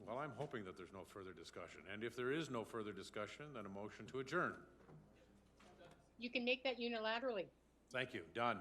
Well, I'm hoping that there's no further discussion. And if there is no further discussion, then a motion to adjourn. You can make that unilaterally. Thank you. Done.